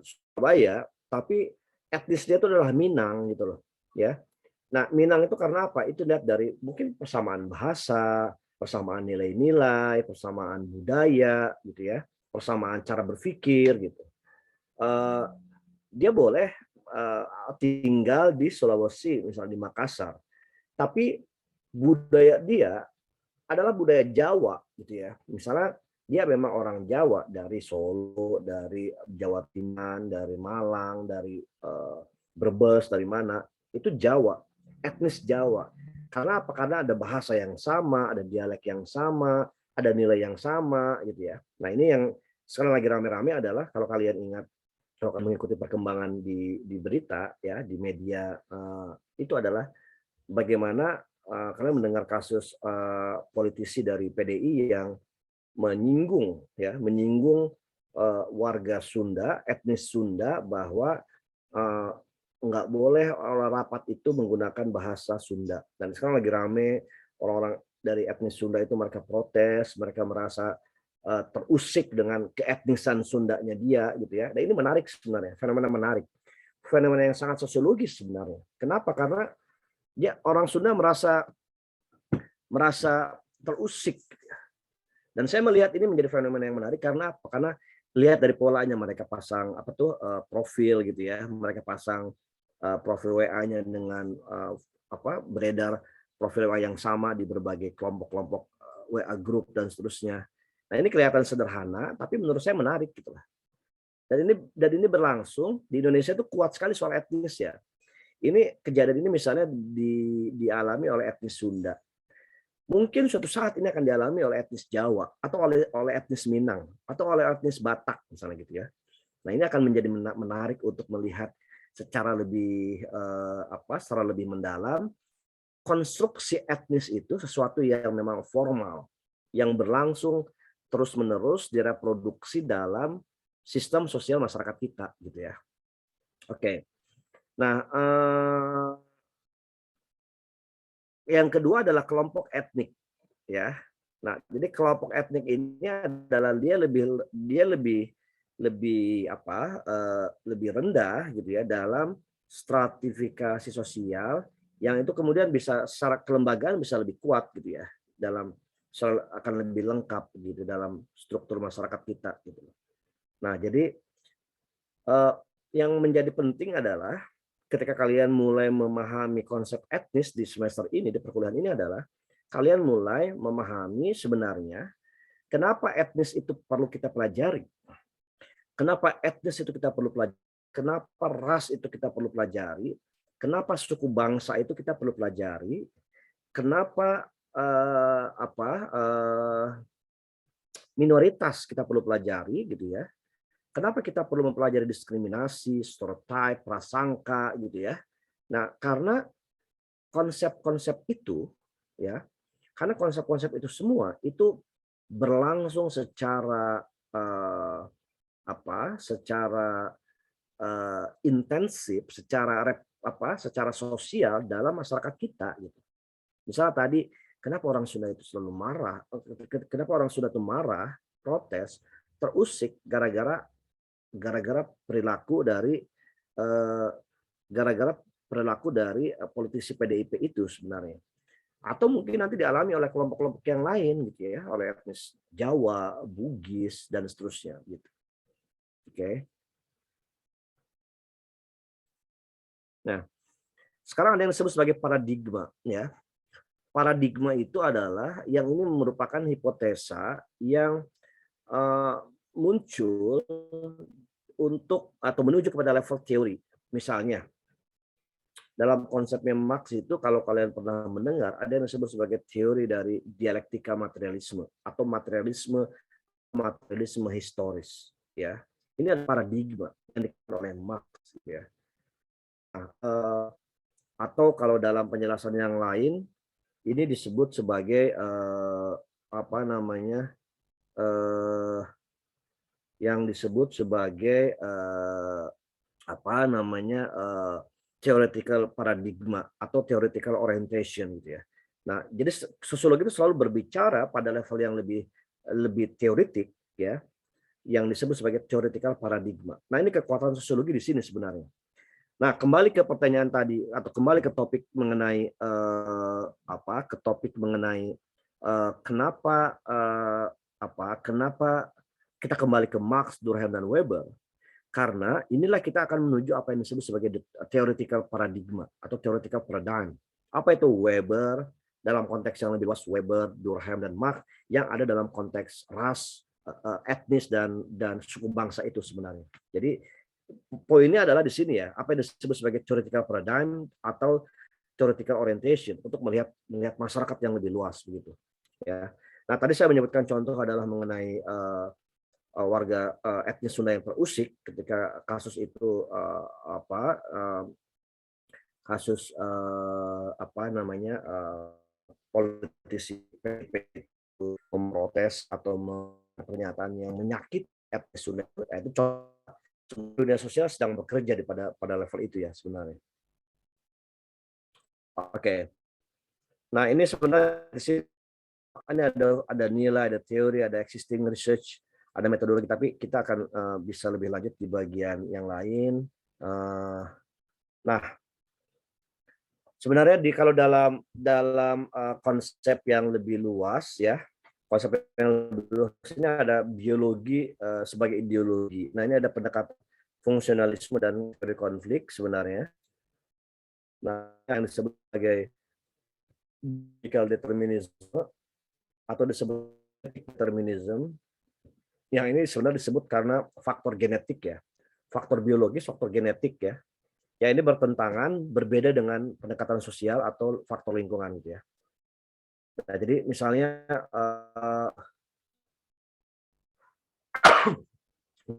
Surabaya, tapi etnis dia itu adalah Minang gitu loh, ya. Nah, Minang itu karena apa? Itu lihat dari mungkin persamaan bahasa, persamaan nilai-nilai, persamaan budaya, gitu ya, persamaan cara berpikir, gitu. Dia boleh tinggal di Sulawesi, misalnya di Makassar, tapi budaya dia adalah budaya Jawa, gitu ya. Misalnya dia memang orang Jawa dari Solo, dari Jawa Timur, dari Malang, dari Brebes, dari mana? Itu Jawa, etnis Jawa. Karena apa? Karena ada bahasa yang sama, ada dialek yang sama, ada nilai yang sama, gitu ya. Nah, ini yang sekarang lagi rame-rame adalah kalau kalian ingat, kalau kalian mengikuti perkembangan di berita ya, di media, itu adalah bagaimana kalian mendengar kasus politisi dari PDI yang menyinggung warga Sunda, etnis Sunda, bahwa nggak boleh orang rapat itu menggunakan bahasa Sunda. Dan sekarang lagi rame orang-orang dari etnis Sunda itu mereka protes, mereka merasa terusik dengan keetnisan Sundanya dia gitu ya. Dan ini menarik sebenarnya, fenomena menarik. Fenomena yang sangat sosiologis sebenarnya. Kenapa? Karena ya orang Sunda merasa terusik. Dan saya melihat ini menjadi fenomena yang menarik karena apa? Karena lihat dari polanya mereka pasang profil gitu ya, mereka pasang profil WA-nya dengan beredar profil WA yang sama di berbagai kelompok-kelompok WA grup dan seterusnya. Nah ini kelihatan sederhana, tapi menurut saya menarik gitu lah. Dan ini berlangsung di Indonesia itu kuat sekali soal etnis ya. Ini kejadian ini misalnya dialami oleh etnis Sunda. Mungkin suatu saat ini akan dialami oleh etnis Jawa atau oleh etnis Minang atau oleh etnis Batak misalnya gitu ya. Nah ini akan menjadi menarik untuk melihat secara lebih secara lebih mendalam konstruksi etnis itu sesuatu yang memang formal, yang berlangsung terus-menerus direproduksi dalam sistem sosial masyarakat kita gitu ya. Oke. Nah, yang kedua adalah kelompok etnik ya. Nah, jadi kelompok etnik ini adalah dia lebih rendah gitu ya dalam stratifikasi sosial yang itu kemudian bisa secara kelembagaan bisa lebih kuat gitu ya dalam akan lebih lengkap gitu dalam struktur masyarakat kita gitu. Nah, jadi yang menjadi penting adalah ketika kalian mulai memahami konsep etnis di semester ini, di perkuliahan ini adalah kalian mulai memahami sebenarnya kenapa etnis itu perlu kita pelajari. Kenapa etnis itu kita perlu pelajari. Kenapa ras itu kita perlu pelajari. Kenapa suku bangsa itu kita perlu pelajari. Kenapa minoritas kita perlu pelajari gitu ya. Kenapa kita perlu mempelajari diskriminasi, stereotip, prasangka gitu ya. Nah, karena konsep-konsep itu ya, karena konsep-konsep itu semua itu berlangsung secara secara intensif, secara sosial dalam masyarakat kita gitu. Misalnya tadi kenapa orang Sunda itu selalu marah? Kenapa orang Sunda itu marah, protes, terusik gara-gara perilaku dari politisi PDIP itu sebenarnya. Atau mungkin nanti dialami oleh kelompok-kelompok yang lain gitu ya, oleh etnis Jawa, Bugis dan seterusnya gitu. Oke. Nah, sekarang ada yang disebut sebagai paradigma ya. Paradigma itu adalah yang ini merupakan hipotesa yang muncul untuk atau menuju kepada level teori. Misalnya, dalam konsepnya Marx itu kalau kalian pernah mendengar ada yang disebut sebagai teori dari dialektika materialisme atau materialisme historis ya. Ini adalah paradigma yang dikatakan oleh Marx ya. Nah, atau kalau dalam penjelasan yang lain ini disebut sebagai yang disebut sebagai theoretical paradigma atau theoretical orientation gitu ya. Nah, jadi sosiologi itu selalu berbicara pada level yang lebih teoritik ya, yang disebut sebagai theoretical paradigma. Nah, ini kekuatan sosiologi di sini sebenarnya. Nah, kembali ke pertanyaan tadi atau kembali ke topik mengenai kenapa kita kembali ke Marx, Durkheim dan Weber. Karena inilah kita akan menuju apa yang disebut sebagai theoretical paradigma atau theoretical paradigm. Apa itu Weber dalam konteks yang lebih luas, Weber, Durkheim dan Marx yang ada dalam konteks ras, etnis dan suku bangsa itu sebenarnya. Jadi poinnya adalah di sini ya, apa yang disebut sebagai theoretical paradigm atau theoretical orientation untuk melihat masyarakat yang lebih luas begitu. Ya. Nah, tadi saya menyebutkan contoh adalah mengenai warga etnis Sunda yang terusik ketika kasus itu politisi memprotes atau pernyataan yang menyakiti etnis Sunda itu contoh dunia sosial sedang bekerja pada level itu ya sebenarnya. Oke. Nah, ini sebenarnya di sini ada nilai, ada teori, ada existing research, ada metodologi, tapi kita akan bisa lebih lanjut di bagian yang lain. Nah, sebenarnya kalau dalam konsep yang lebih luas ya, konsep yang lebih luas ini ada biologi sebagai ideologi. Nah, ini ada pendekatan fungsionalisme dan teori konflik sebenarnya. Nah, yang disebut sebagai biological determinism atau disebut determinism, yang ini sebenarnya disebut karena faktor genetik ya, faktor biologis, faktor genetik ya. Ya, ini bertentangan, berbeda dengan pendekatan sosial atau faktor lingkungan gitu ya. Nah, jadi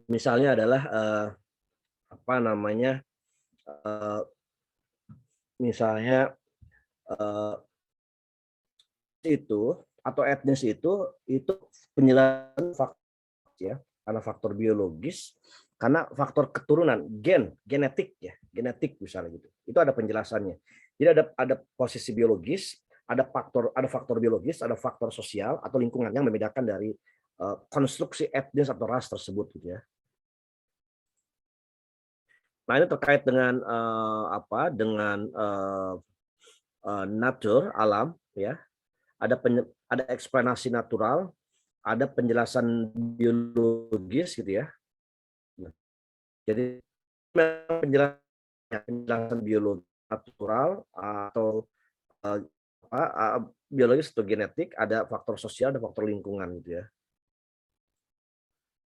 misalnya adalah apa namanya, misalnya itu atau etnis itu penjelasan faktor ya, karena faktor biologis, karena faktor keturunan, genetik ya, genetik misalnya gitu. Itu ada penjelasannya. Jadi ada posisi biologis, ada faktor biologis, ada faktor sosial atau lingkungan yang membedakan dari konstruksi etnis atau ras tersebut gitu ya. Nah, ini terkait dengan dengan nature, alam ya. Ada eksplanasi natural, ada penjelasan biologis gitu ya. Jadi penjelasan biologi natural atau biologis atau genetik, ada faktor sosial, ada faktor lingkungan gitu ya.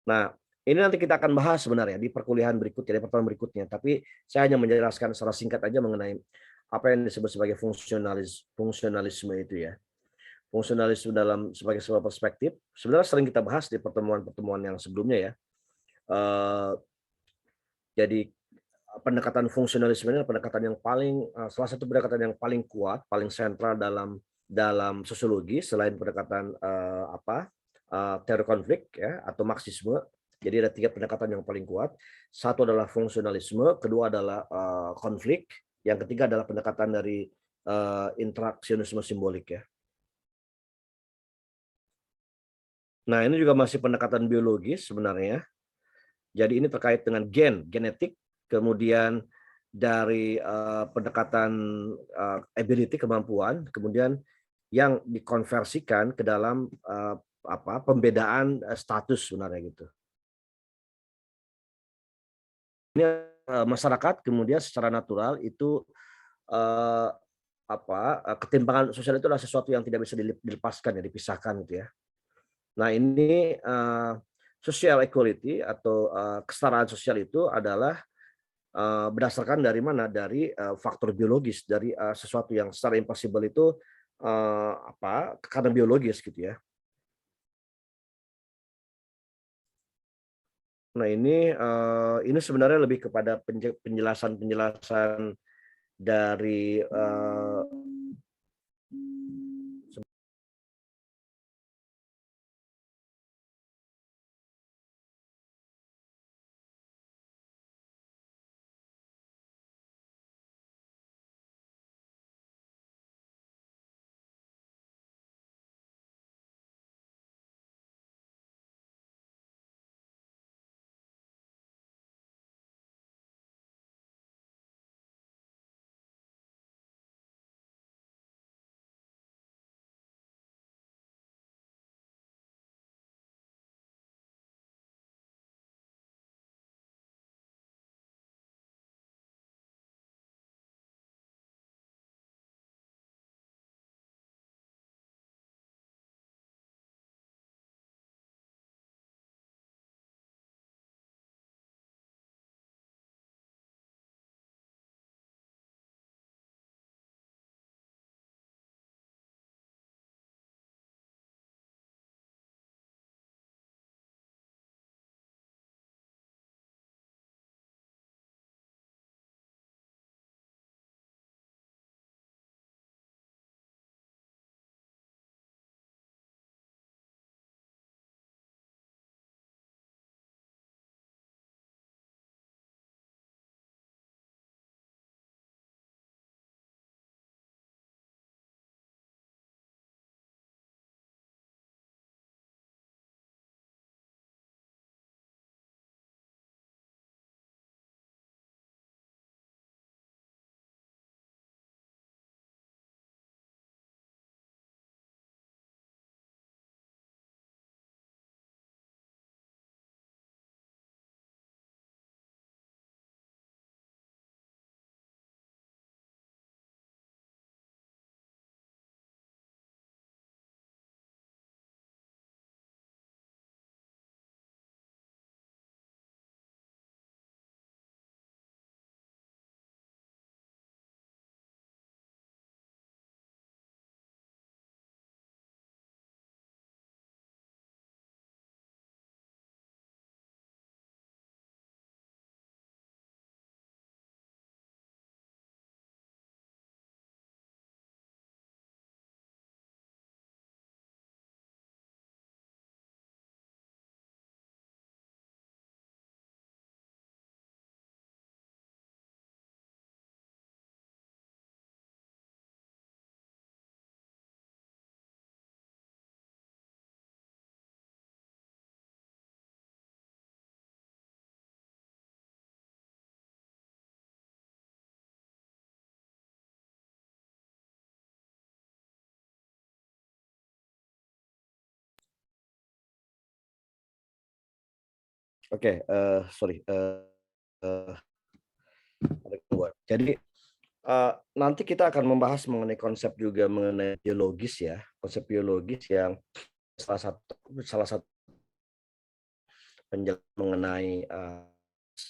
Nah, ini nanti kita akan bahas sebenarnya di perkuliahan berikutnya, di pertemuan berikutnya. Tapi saya hanya menjelaskan secara singkat aja mengenai apa yang disebut sebagai fungsionalisme itu ya. Fungsionalisme sebagai sebuah perspektif sebenarnya sering kita bahas di pertemuan-pertemuan yang sebelumnya ya. Jadi pendekatan fungsionalisme ini adalah pendekatan yang salah satu pendekatan yang paling kuat, paling sentral dalam sosiologi selain pendekatan teori konflik ya atau marxisme. Jadi ada 3 pendekatan yang paling kuat. Satu adalah fungsionalisme, kedua adalah konflik, yang ketiga adalah pendekatan dari interaksionisme simbolik ya. Nah, ini juga masih pendekatan biologis sebenarnya. Jadi ini terkait dengan genetik, kemudian dari pendekatan ability, kemampuan, kemudian yang dikonversikan ke dalam pembedaan status sebenarnya gitu. Ini masyarakat kemudian secara natural itu ketimpangan sosial itu adalah sesuatu yang tidak bisa dilepaskan ya, dipisahkan gitu ya. Nah, ini social equality atau kesetaraan sosial itu adalah berdasarkan dari mana? Dari faktor biologis, dari sesuatu yang secara impossible itu karena biologis gitu ya. Nah, ini sebenarnya lebih kepada penjelasan dari Oke, sorry. Ada keluar. Jadi nanti kita akan membahas mengenai konsep juga mengenai biologis ya, konsep biologis yang salah satu penjelasan mengenai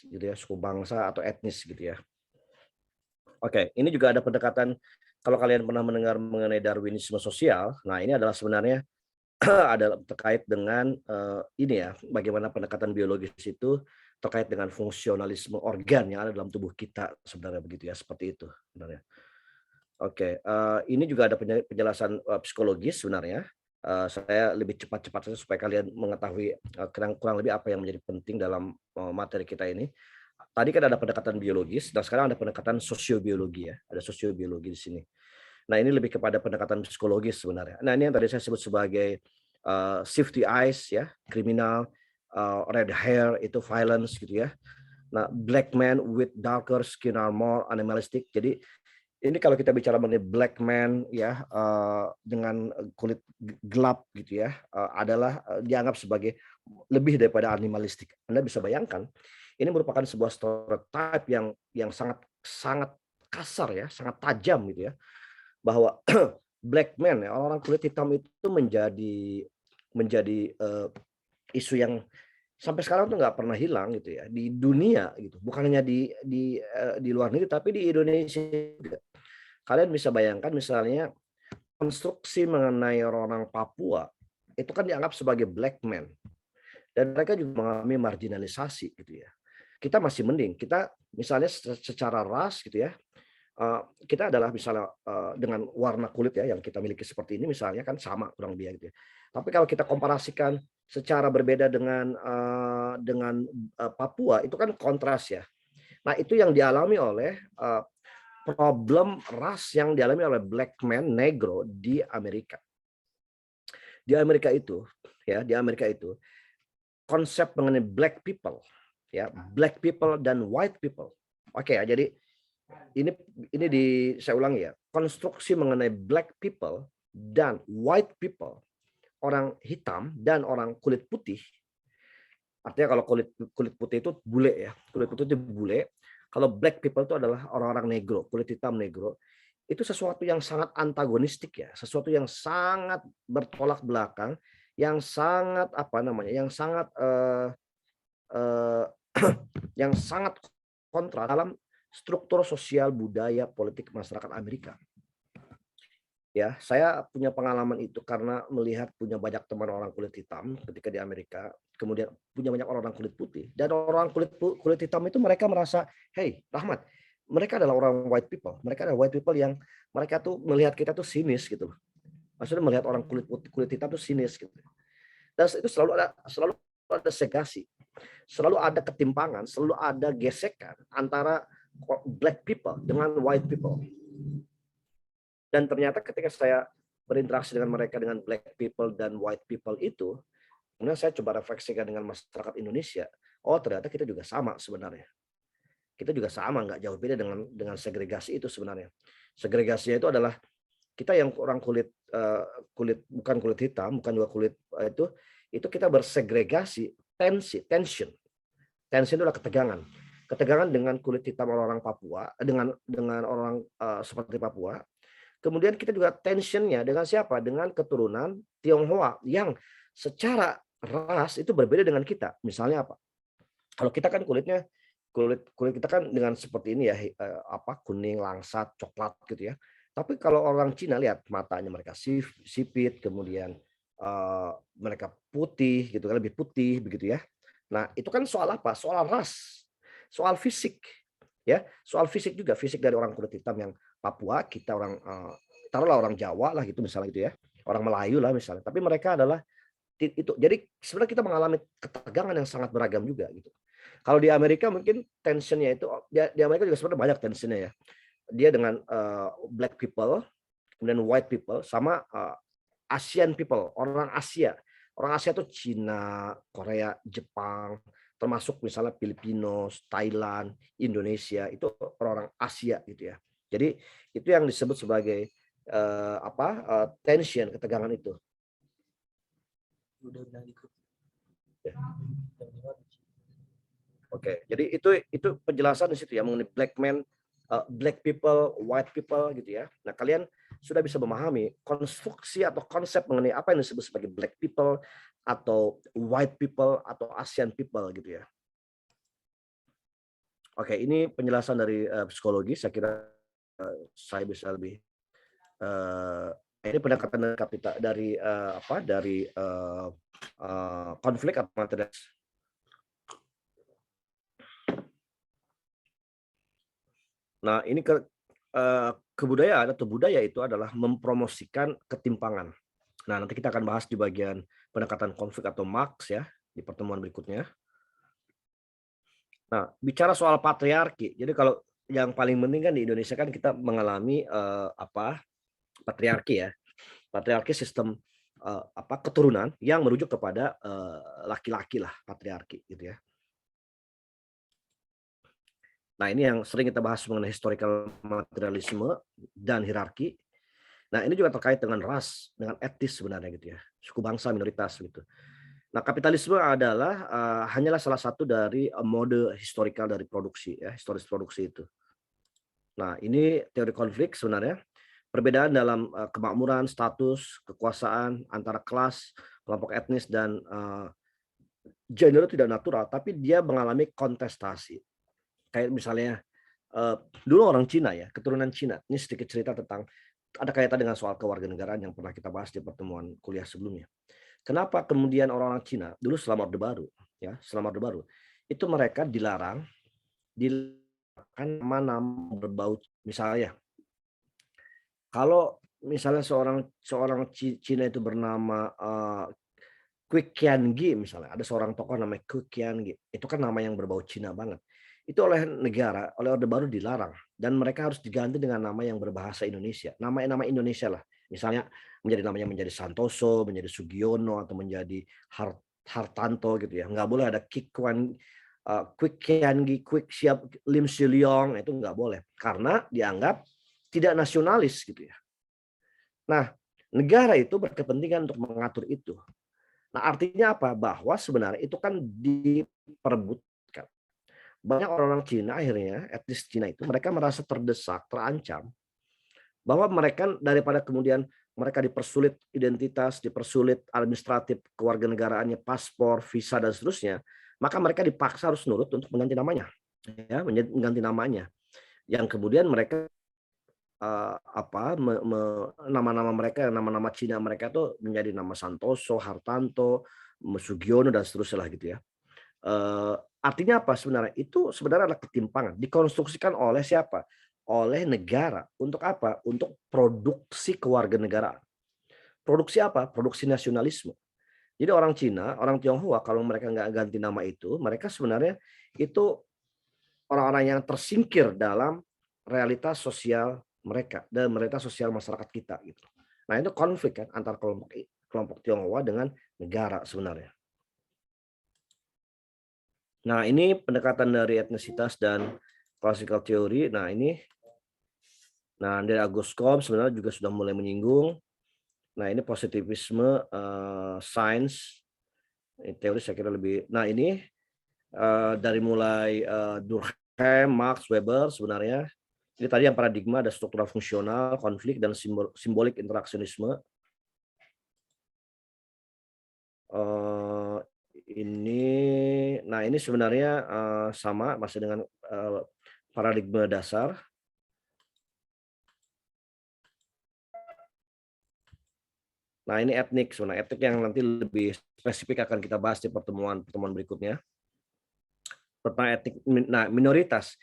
gitu ya, suku bangsa atau etnis gitu ya. Oke, ini juga ada pendekatan kalau kalian pernah mendengar mengenai Darwinisme sosial. Nah, ini adalah sebenarnya adalah terkait dengan ini ya, bagaimana pendekatan biologis itu terkait dengan fungsionalisme organ yang ada dalam tubuh kita sebenarnya begitu ya, seperti itu sebenarnya. Oke, ini juga ada penjelasan psikologis sebenarnya. Saya lebih cepat-cepat saja supaya kalian mengetahui kurang lebih apa yang menjadi penting dalam materi kita ini. Tadi kan ada pendekatan biologis, dan sekarang ada pendekatan sosiobiologi ya. Ada sosiobiologi di sini. Nah, ini lebih kepada pendekatan psikologis sebenarnya. Nah, ini yang tadi saya sebut sebagai shifty eyes ya, kriminal, red hair itu violence gitu ya. Nah, black man with darker skin are more animalistic. Jadi ini kalau kita bicara mengenai black man ya, dengan kulit gelap gitu ya, adalah dianggap sebagai lebih daripada animalistik. Anda bisa bayangkan, ini merupakan sebuah stereotype yang sangat kasar ya, sangat tajam gitu ya, bahwa black man ya, orang kulit hitam itu menjadi isu yang sampai sekarang tuh nggak pernah hilang gitu ya di dunia gitu, bukan hanya di luar negeri tapi di Indonesia juga. Kalian bisa bayangkan misalnya konstruksi mengenai orang Papua itu kan dianggap sebagai black man dan mereka juga mengalami marginalisasi gitu ya. Kita masih mending, kita misalnya secara ras gitu ya, kita adalah misalnya dengan warna kulit ya yang kita miliki seperti ini misalnya kan sama kurang lebih gitu ya. Tapi kalau kita komparasikan secara berbeda dengan Papua itu kan kontras ya. Nah, itu yang dialami oleh problem ras yang dialami oleh black man negro di Amerika. Di Amerika itu ya, di Amerika itu konsep mengenai black people ya, black people dan white people. Oke ya, jadi ini saya ulangi ya, konstruksi mengenai black people dan white people, orang hitam dan orang kulit putih. Artinya kalau kulit putih itu bule ya, kulit putih itu bule. Kalau black people itu adalah orang-orang negro, kulit hitam negro. Itu sesuatu yang sangat antagonistik ya, sesuatu yang sangat bertolak belakang, yang sangat yang sangat yang sangat kontra dalam struktur sosial budaya politik masyarakat Amerika. Ya, saya punya pengalaman itu karena melihat punya banyak teman orang kulit hitam ketika di Amerika, kemudian punya banyak orang kulit putih, dan orang kulit hitam itu mereka merasa, hey Rahmat, mereka adalah orang white people, mereka adalah white people yang mereka tuh melihat kita tuh sinis gitu, maksudnya melihat orang kulit hitam tuh sinis gitu, dan itu selalu ada segregasi, selalu ada ketimpangan, selalu ada gesekan antara black people dengan white people. Dan ternyata ketika saya berinteraksi dengan mereka, dengan black people dan white people itu, kemudian saya coba refleksikan dengan masyarakat Indonesia, oh ternyata kita juga sama sebenarnya. Kita juga sama, nggak jauh beda dengan segregasi itu sebenarnya. Segregasinya itu adalah kita yang orang kulit bukan kulit hitam, bukan juga kulit itu kita bersegregasi, tension. Tension itu adalah ketegangan dengan kulit hitam orang Papua, dengan orang seperti Papua. Kemudian kita juga tensionnya dengan siapa? Dengan keturunan Tionghoa yang secara ras itu berbeda dengan kita. Misalnya apa? Kalau kita kan kulit kita kan dengan seperti ini ya, kuning, langsat, coklat gitu ya. Tapi kalau orang Cina lihat matanya mereka sipit, kemudian mereka putih gitu kan, lebih putih begitu ya. Nah, itu kan soal apa? Soal ras, soal fisik. Ya, soal fisik juga, fisik dari orang kulit hitam yang Papua, kita orang taruhlah orang Jawa lah gitu misalnya gitu ya, orang Melayu lah misalnya, tapi mereka adalah itu. Jadi sebenarnya kita mengalami ketegangan yang sangat beragam juga gitu. Kalau di Amerika mungkin tensionnya itu, di Amerika juga sebenarnya banyak tensionnya ya. Dia dengan black people, kemudian white people, sama Asian people, orang Asia. Orang Asia itu Cina, Korea, Jepang, termasuk misalnya Filipinos, Thailand, Indonesia, itu orang-orang Asia gitu ya. Jadi itu yang disebut sebagai tension, ketegangan itu. Oke, jadi itu penjelasan di situ ya mengenai black people, white people gitu ya. Nah, kalian sudah bisa memahami konstruksi atau konsep mengenai apa yang disebut sebagai black people atau white people atau Asian people gitu ya. Oke, ini penjelasan dari psikologi. Saya kira saya bisa lebih ini pendekatan dari konflik atau material. Nah, ini kebudayaan atau budaya itu adalah mempromosikan ketimpangan. Nah, nanti kita akan bahas di bagian pendekatan konflik atau Marx ya di pertemuan berikutnya. Nah, bicara soal patriarki. Jadi kalau yang paling penting kan di Indonesia kan kita mengalami patriarki ya. Patriarki sistem keturunan yang merujuk kepada laki-laki lah, patriarki gitu ya. Nah, ini yang sering kita bahas mengenai historical materialisme dan hierarki. Nah, ini juga terkait dengan ras, dengan etnis sebenarnya gitu ya. Suku bangsa, minoritas gitu. Nah, kapitalisme adalah hanyalah salah satu dari mode historikal dari produksi ya, historis produksi itu. Nah, ini teori konflik sebenarnya. Perbedaan dalam kemakmuran, status, kekuasaan antara kelas, kelompok etnis dan gender tidak natural, tapi dia mengalami kontestasi. Kayak misalnya dulu orang Cina ya, keturunan Cina. Ini sedikit cerita tentang ada kaitan dengan soal kewarganegaraan yang pernah kita bahas di pertemuan kuliah sebelumnya. Kenapa kemudian orang-orang Cina dulu selama Orde Baru ya, selama Orde Baru itu mereka dilarang nama-nama berbau, misalnya kalau misalnya seorang Cina itu bernama Quick Qiangi misalnya, ada seorang tokoh namanya Quick Qiangi, itu kan nama yang berbau Cina banget. Itu oleh negara, oleh Orde Baru dilarang dan mereka harus diganti dengan nama yang berbahasa Indonesia. Nama Indonesia lah. Misalnya menjadi Santoso, menjadi Sugiono atau menjadi Hartanto gitu ya. Nggak boleh ada Quick Qiangi, Quick Siap Lim Siliong, itu nggak boleh karena dianggap tidak nasionalis gitu ya. Nah, negara itu berkepentingan untuk mengatur itu. Nah, artinya apa? Bahwa sebenarnya itu kan diperebutkan. Banyak orang-orang Cina akhirnya, etnis Cina itu, mereka merasa terdesak, terancam. Bahwa mereka daripada kemudian mereka dipersulit identitas, dipersulit administratif, kewarganegaraannya, paspor, visa, dan seterusnya, maka mereka dipaksa harus nurut untuk mengganti namanya. Ya, mengganti namanya. Yang kemudian mereka nama-nama mereka, nama-nama Cina mereka tuh menjadi nama Santoso, Hartanto, Sugiono, dan seterusnya lah gitu ya. Artinya apa sebenarnya? Itu sebenarnya adalah ketimpangan. Dikonstruksikan oleh siapa? Oleh negara. Untuk apa? Untuk produksi kewarganegaraan. Produksi apa? Produksi nasionalisme. Jadi orang Cina, orang Tionghoa, kalau mereka nggak ganti nama itu, mereka sebenarnya itu orang-orang yang tersingkir dalam realitas sosial mereka dan realitas sosial masyarakat kita gitu. Nah, itu konflik kan antar kelompok Tionghoa dengan negara sebenarnya. Nah, ini pendekatan dari etnisitas dan classical theory. Nah, dari Auguste Comte sebenarnya juga sudah mulai menyinggung. Nah, ini positivisme, sains, teori saya kira lebih. Nah, ini dari mulai Durkheim, Marx, Weber sebenarnya. Ini tadi yang paradigma ada struktural fungsional, konflik, dan simbolik interaksionisme. Ini sebenarnya sama masih dengan paradigma dasar. Nah, ini etnik, sebenarnya etnik yang nanti lebih spesifik akan kita bahas di pertemuan berikutnya. Tentang etnik, nah minoritas.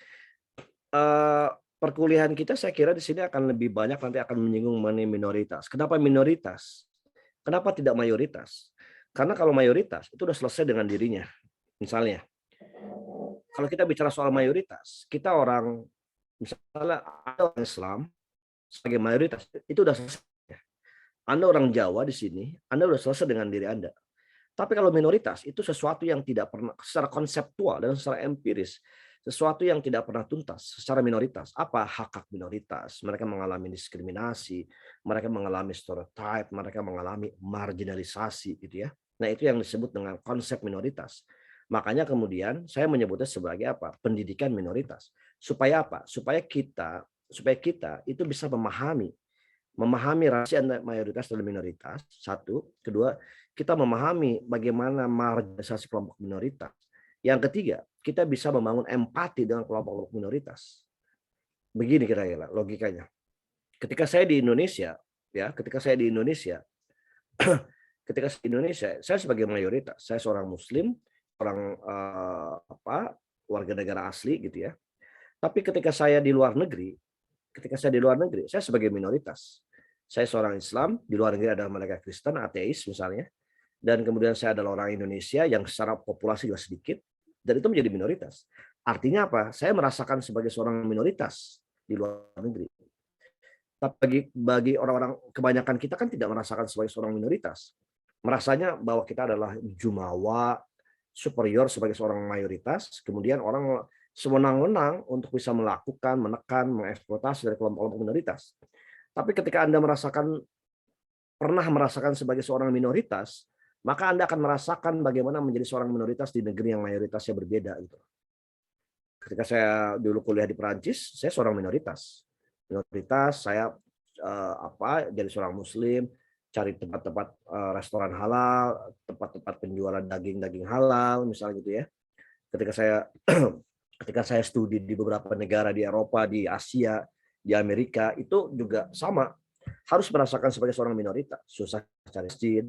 Perkuliahan kita saya kira di sini akan lebih banyak nanti akan menyinggung mengenai minoritas. Kenapa minoritas? Kenapa tidak mayoritas? Karena kalau mayoritas itu sudah selesai dengan dirinya. Misalnya, kalau kita bicara soal mayoritas, kita orang misalnya ada orang Islam sebagai mayoritas itu sudah selesai. Anda orang Jawa di sini, Anda sudah selesai dengan diri Anda. Tapi kalau minoritas itu sesuatu yang tidak pernah secara konseptual dan secara empiris, sesuatu yang tidak pernah tuntas secara minoritas. Apa hak minoritas? Mereka mengalami diskriminasi, mereka mengalami stereotype, mereka mengalami marginalisasi gitu ya. Nah, itu yang disebut dengan konsep minoritas. Makanya kemudian saya menyebutnya sebagai apa? Pendidikan minoritas. Supaya apa? Supaya kita itu bisa memahami relasi antara mayoritas dan minoritas. Satu, kedua, kita memahami bagaimana marginalisasi kelompok minoritas. Yang ketiga, kita bisa membangun empati dengan kelompok-kelompok minoritas. Begini kira-kira logikanya. Ketika saya di Indonesia, saya sebagai mayoritas, saya seorang Muslim, orang warga negara asli gitu ya. Tapi ketika saya di luar negeri, saya sebagai minoritas. Saya seorang Islam, di luar negeri adalah mereka Kristen, ateis misalnya. Dan kemudian saya adalah orang Indonesia yang secara populasi juga sedikit, dan itu menjadi minoritas. Artinya apa? Saya merasakan sebagai seorang minoritas di luar negeri. Tapi bagi orang-orang, kebanyakan kita kan tidak merasakan sebagai seorang minoritas. Merasanya bahwa kita adalah jumawa, superior sebagai seorang mayoritas, kemudian orang sewenang-wenang untuk bisa melakukan, menekan, mengeksploitasi dari kelompok-kelompok minoritas. Tapi ketika Anda pernah merasakan sebagai seorang minoritas, maka Anda akan merasakan bagaimana menjadi seorang minoritas di negeri yang mayoritasnya berbeda. Gitu. Ketika saya dulu kuliah di Perancis, saya seorang minoritas. Saya jadi seorang Muslim, cari tempat-tempat restoran halal, tempat-tempat penjualan daging halal, misalnya gitu ya. Ketika saya studi di beberapa negara di Eropa, di Asia, di Amerika, itu juga sama. Harus merasakan sebagai seorang minoritas. Susah cari masjid,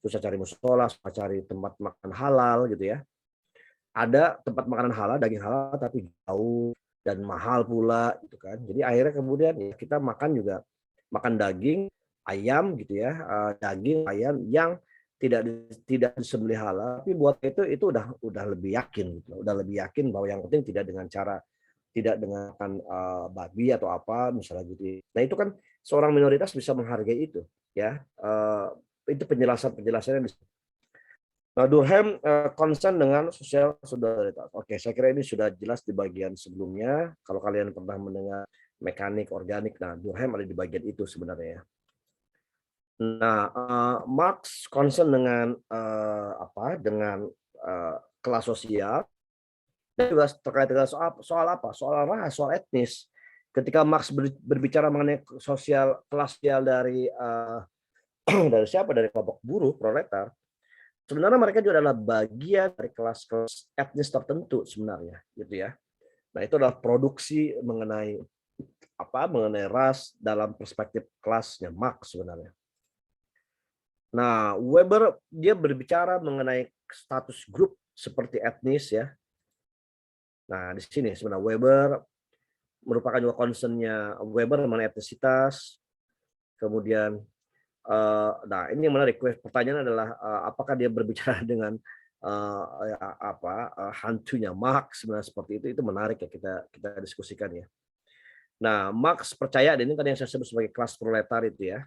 susah cari musola, susah cari tempat makan halal gitu ya. Ada tempat makanan halal, daging halal, tapi jauh dan mahal pula gitu kan. Jadi akhirnya kemudian ya, kita makan daging ayam gitu ya, daging ayam yang tidak disembelih halal, tapi buat itu udah lebih yakin gitu. Udah lebih yakin bahwa yang penting tidak dengan babi atau apa misalnya gitu. Nah, itu kan seorang minoritas bisa menghargai itu ya. Itu penjelasannya. Nah, Durkheim concern dengan sosial solidaritas. Oke, saya kira ini sudah jelas di bagian sebelumnya. Kalau kalian pernah mendengar mekanik organik, nah Durkheim ada di bagian itu sebenarnya. Nah, Marx concern dengan kelas sosial dan juga terkait dengan soal apa? Soal ras, soal etnis. Ketika Marx berbicara mengenai sosial kelas sosial dari siapa? Dari kelompok buruh, proletar. Sebenarnya mereka juga adalah bagian dari kelas-kelas etnis tertentu sebenarnya, gitu ya. Nah, itu adalah produksi mengenai ras dalam perspektif kelasnya Marx sebenarnya. Nah, Weber dia berbicara mengenai status grup seperti etnis ya. Nah, di sini sebenarnya Weber merupakan juga concern-nya Weber mengenai etnisitas. Kemudian nah, ini yang menarik. Pertanyaan adalah apakah dia berbicara dengan hantunya Marx sebenarnya seperti itu? Itu menarik ya, kita diskusikan ya. Nah, Marx percaya, dan ini kan yang saya sebut sebagai kelas proletar itu ya,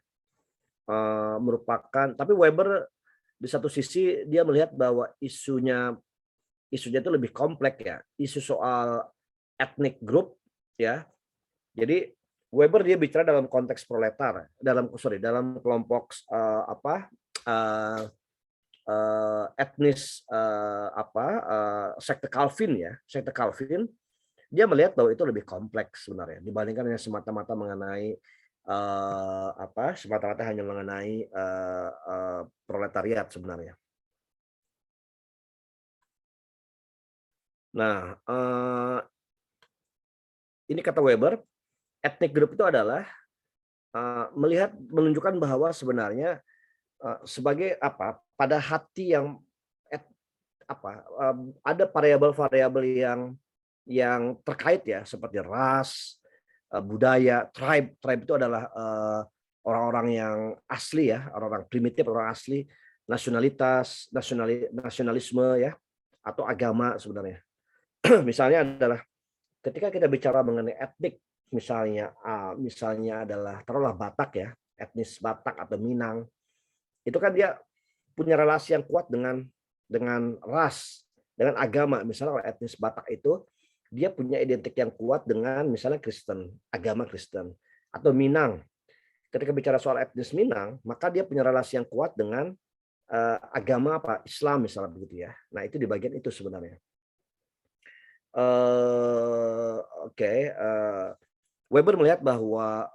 merupakan, tapi Weber di satu sisi dia melihat bahwa isunya itu lebih kompleks ya, isu soal ethnic group ya. Jadi Weber dia bicara dalam konteks proletar, dalam kelompok etnis sekte Calvin ya, sekte Calvin. Dia melihat bahwa itu lebih kompleks sebenarnya dibandingkan yang semata-mata mengenai hanya mengenai proletariat sebenarnya. Nah, ini kata Weber, ethnic group itu adalah menunjukkan bahwa sebenarnya sebagai pada hati yang ada variabel-variabel yang terkait ya, seperti ras, budaya, tribe itu adalah orang-orang yang asli ya, orang-orang primitif, orang asli, nasionalisme ya, atau agama sebenarnya. Misalnya adalah ketika kita bicara mengenai etnik, misalnya adalah taruhlah Batak ya, etnis Batak atau Minang, itu kan dia punya relasi yang kuat dengan ras, dengan agama. Misalnya kalau etnis Batak itu dia punya identik yang kuat dengan misalnya Kristen, agama Kristen, atau Minang. Ketika bicara soal etnis Minang, maka dia punya relasi yang kuat dengan agama apa Islam misalnya begitu ya. Nah itu di bagian itu sebenarnya. Weber melihat bahwa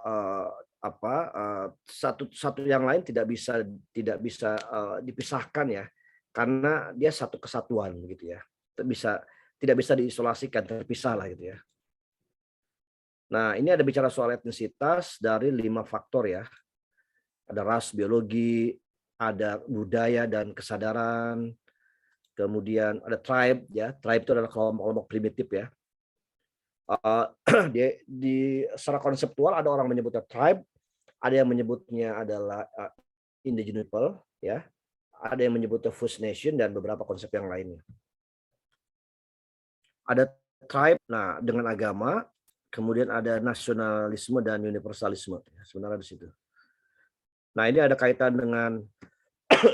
satu yang lain tidak bisa dipisahkan ya, karena dia satu kesatuan gitu ya. Tidak bisa diisolasikan, terpisah lah gitu ya. Nah, ini ada bicara soal etnisitas dari 5 faktor ya. Ada ras, biologi, ada budaya dan kesadaran. Kemudian ada tribe ya. Tribe itu adalah kelompok-kelompok primitif ya. Secara konseptual ada orang menyebutnya tribe, ada yang menyebutnya adalah indigenous people ya. Ada yang menyebutnya First Nation dan beberapa konsep yang lainnya. Ada tribe, nah dengan agama, kemudian ada nasionalisme dan universalisme. Sebenarnya di situ. Nah ini ada kaitan dengan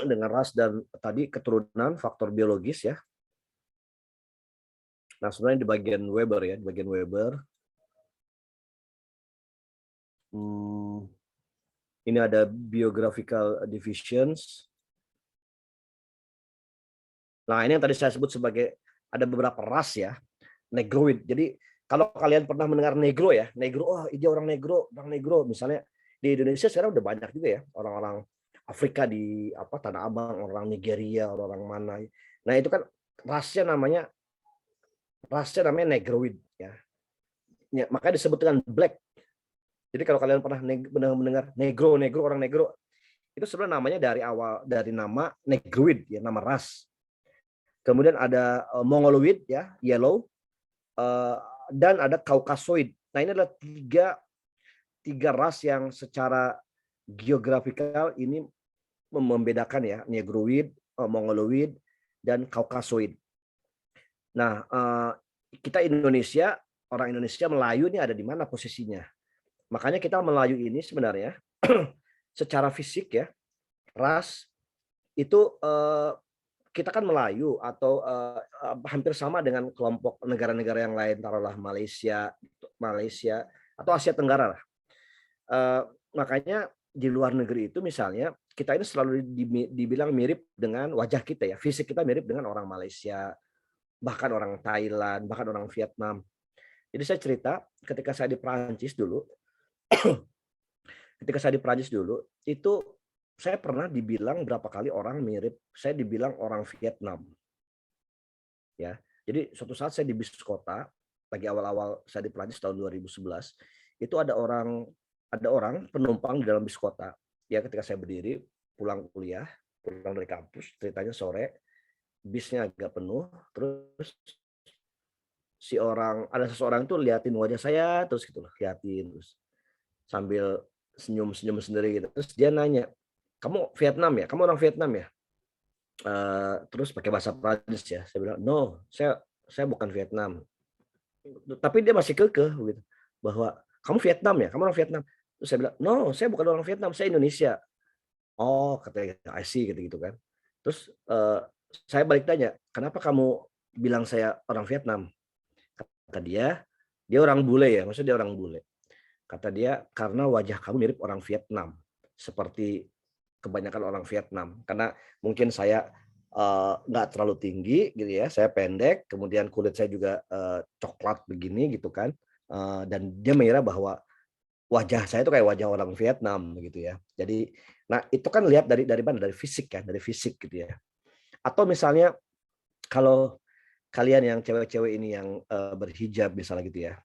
dengan ras dan tadi keturunan, faktor biologis ya. Nah sebenarnya di bagian Weber ya, di bagian Weber. Ini ada biographical divisions. Nah ini yang tadi saya sebut sebagai ada beberapa ras ya. Negroid. Jadi kalau kalian pernah mendengar negro ya, negro, oh dia orang negro, misalnya di Indonesia sekarang udah banyak juga ya orang-orang Afrika di Tanah Abang, orang Nigeria, orang mana. Nah itu kan rasnya namanya negroid ya. Makanya disebut dengan black. Jadi kalau kalian pernah mendengar negro orang negro, itu sebenarnya namanya dari nama negroid ya, nama ras. Kemudian ada mongoloid ya, yellow. Dan ada Caucasoid. Nah ini adalah tiga ras yang secara geografikal ini membedakan ya, Negroid, Mongoloid, dan Caucasoid. Nah kita Indonesia, orang Indonesia Melayu ini ada di mana posisinya? Makanya kita Melayu ini sebenarnya secara fisik ya, ras itu kita kan Melayu atau hampir sama dengan kelompok negara-negara yang lain, taruhlah Malaysia atau Asia Tenggara lah. Makanya di luar negeri itu misalnya kita ini selalu dibilang mirip dengan wajah kita ya, fisik kita mirip dengan orang Malaysia, bahkan orang Thailand, bahkan orang Vietnam. Jadi saya cerita ketika saya di Prancis dulu, itu saya pernah dibilang berapa kali orang mirip, saya dibilang orang Vietnam. Ya. Jadi suatu saat saya di bis kota, lagi awal-awal saya di Prancis tahun 2011, itu ada orang penumpang di dalam bis kota. Ya ketika saya berdiri pulang dari kampus, ceritanya sore, bisnya agak penuh, terus ada seseorang tuh liatin wajah saya terus gitu loh, liatin terus sambil senyum sendiri gitu. Terus dia nanya, kamu Vietnam ya? Kamu orang Vietnam ya? Terus pakai bahasa Prancis ya. Saya bilang, no, saya bukan Vietnam. Tapi dia masih kekeh gitu, bahwa kamu Vietnam ya? Kamu orang Vietnam? Terus saya bilang, no, saya bukan orang Vietnam, saya Indonesia. Oh, katanya, I see gitu kan. Terus saya balik tanya, kenapa kamu bilang saya orang Vietnam? Kata dia orang bule ya, maksudnya dia orang bule. Kata dia, karena wajah kamu mirip orang Vietnam, seperti kebanyakan orang Vietnam. Karena mungkin saya nggak terlalu tinggi gitu ya, saya pendek, kemudian kulit saya juga coklat begini gitu kan, dan dia mengira bahwa wajah saya itu kayak wajah orang Vietnam gitu ya. Jadi, nah itu kan lihat dari mana? Dari fisik kan, dari fisik gitu ya. Atau misalnya kalau kalian yang cewek-cewek ini yang berhijab misalnya gitu ya,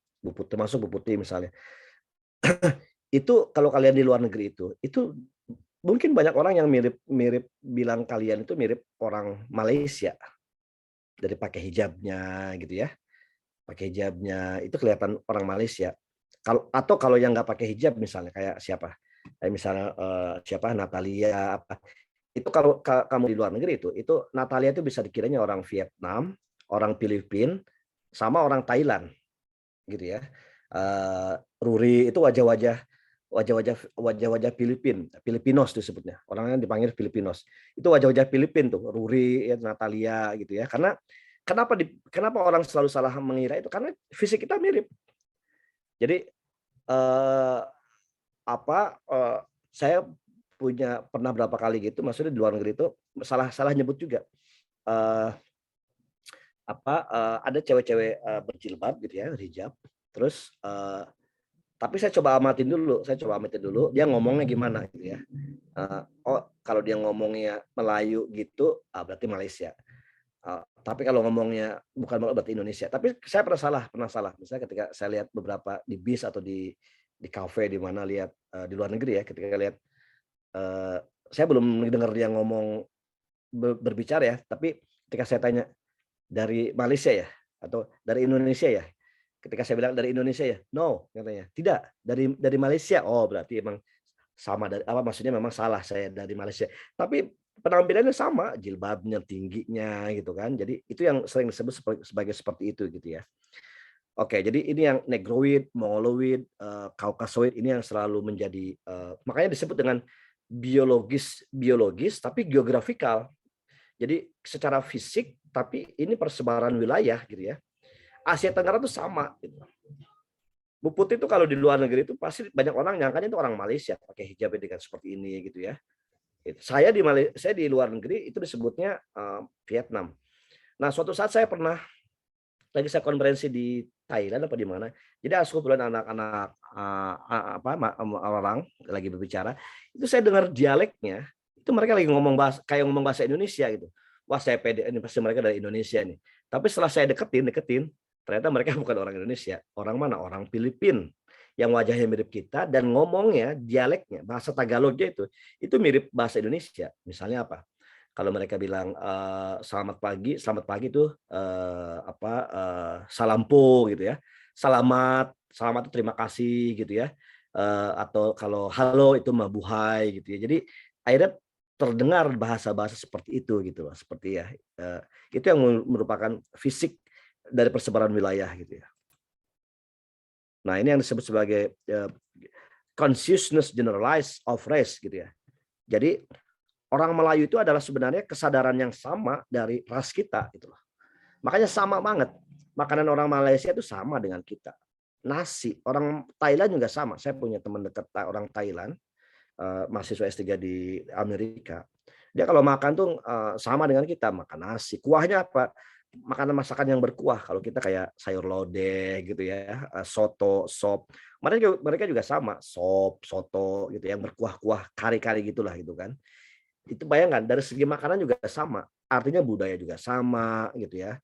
termasuk Bu Putih misalnya, itu kalau kalian di luar negeri itu mungkin banyak orang yang mirip bilang kalian itu mirip orang Malaysia dari pakai hijabnya gitu ya, pakai hijabnya itu kelihatan orang Malaysia. Kalau yang nggak pakai hijab misalnya kayak siapa, kayak misalnya siapa Natalia apa, itu kalau kamu di luar negeri itu Natalia itu bisa dikiranya orang Vietnam, orang Filipina, sama orang Thailand gitu ya. Ruri itu wajah-wajah Filipinos disebutnya. Orangnya dipanggil Filipinos. Itu wajah-wajah Filipin tuh, Ruri, ya, Natalia gitu ya. Karena kenapa orang selalu salah mengira itu? Karena fisik kita mirip. Jadi saya pernah berapa kali gitu, maksudnya di luar negeri itu salah nyebut juga. Ada cewek-cewek berjilbab gitu ya, hijab. Terus tapi saya coba amatin dulu, dia ngomongnya gimana gitu ya. Kalau dia ngomongnya Melayu gitu, berarti Malaysia. Tapi kalau ngomongnya bukan Melayu berarti Indonesia. Tapi saya pernah salah. Misalnya ketika saya lihat beberapa di bis atau di kafe di mana lihat di luar negeri ya, ketika lihat saya belum dengar dia ngomong berbicara ya, tapi ketika saya tanya dari Malaysia ya atau dari Indonesia ya, ketika saya bilang dari Indonesia ya, no katanya, tidak dari Malaysia. Oh berarti emang sama, dari maksudnya memang salah saya dari Malaysia. Tapi penampilannya sama, jilbabnya tingginya gitu kan. Jadi itu yang sering disebut sebagai seperti itu gitu ya. Oke, jadi ini yang Negroid, Mongoloid, Kaukasoid ini yang selalu menjadi makanya disebut dengan biologis tapi geografikal. Jadi secara fisik tapi ini persebaran wilayah gitu ya. Asia Tenggara itu sama gitu. Bu Putih itu kalau di luar negeri itu pasti banyak orang nyangkanya itu orang Malaysia pakai hijab dengan seperti ini gitu ya. Saya di luar negeri itu disebutnya Vietnam. Nah, suatu saat saya pernah lagi saya konferensi di Thailand apa di mana. Jadi aku kebetulan anak-anak orang lagi berbicara, itu saya dengar dialeknya, itu mereka lagi ngomong bahasa Indonesia gitu. Wah, saya pede, ini pasti mereka dari Indonesia nih. Tapi setelah saya deketin, ternyata mereka bukan orang Indonesia. Orang mana? Orang Filipina. Yang wajahnya mirip kita dan ngomongnya, dialeknya, bahasa Tagalognya itu mirip bahasa Indonesia. Misalnya apa? Kalau mereka bilang selamat pagi itu salam po gitu ya. Selamat itu terima kasih gitu ya. Atau kalau halo itu mabuhay gitu ya. Jadi akhirnya terdengar bahasa-bahasa seperti itu gitu loh, seperti ya. Itu yang merupakan fisik dari persebaran wilayah gitu ya. Nah, ini yang disebut sebagai consciousness generalized of race gitu ya. Jadi orang Melayu itu adalah sebenarnya kesadaran yang sama dari ras kita gitu loh. Makanya sama banget. Makanan orang Malaysia itu sama dengan kita. Nasi, orang Thailand juga sama. Saya punya teman dekat orang Thailand, mahasiswa S3 di Amerika. Dia kalau makan tuh sama dengan kita, makan nasi. Kuahnya apa? Makanan masakan yang berkuah. Kalau kita kayak sayur lodeh gitu ya, soto, sop. Mereka juga sama, sop, soto gitu yang berkuah-kuah, kari-kari gitulah gitu kan. Itu bayangkan dari segi makanan juga sama. Artinya budaya juga sama gitu ya.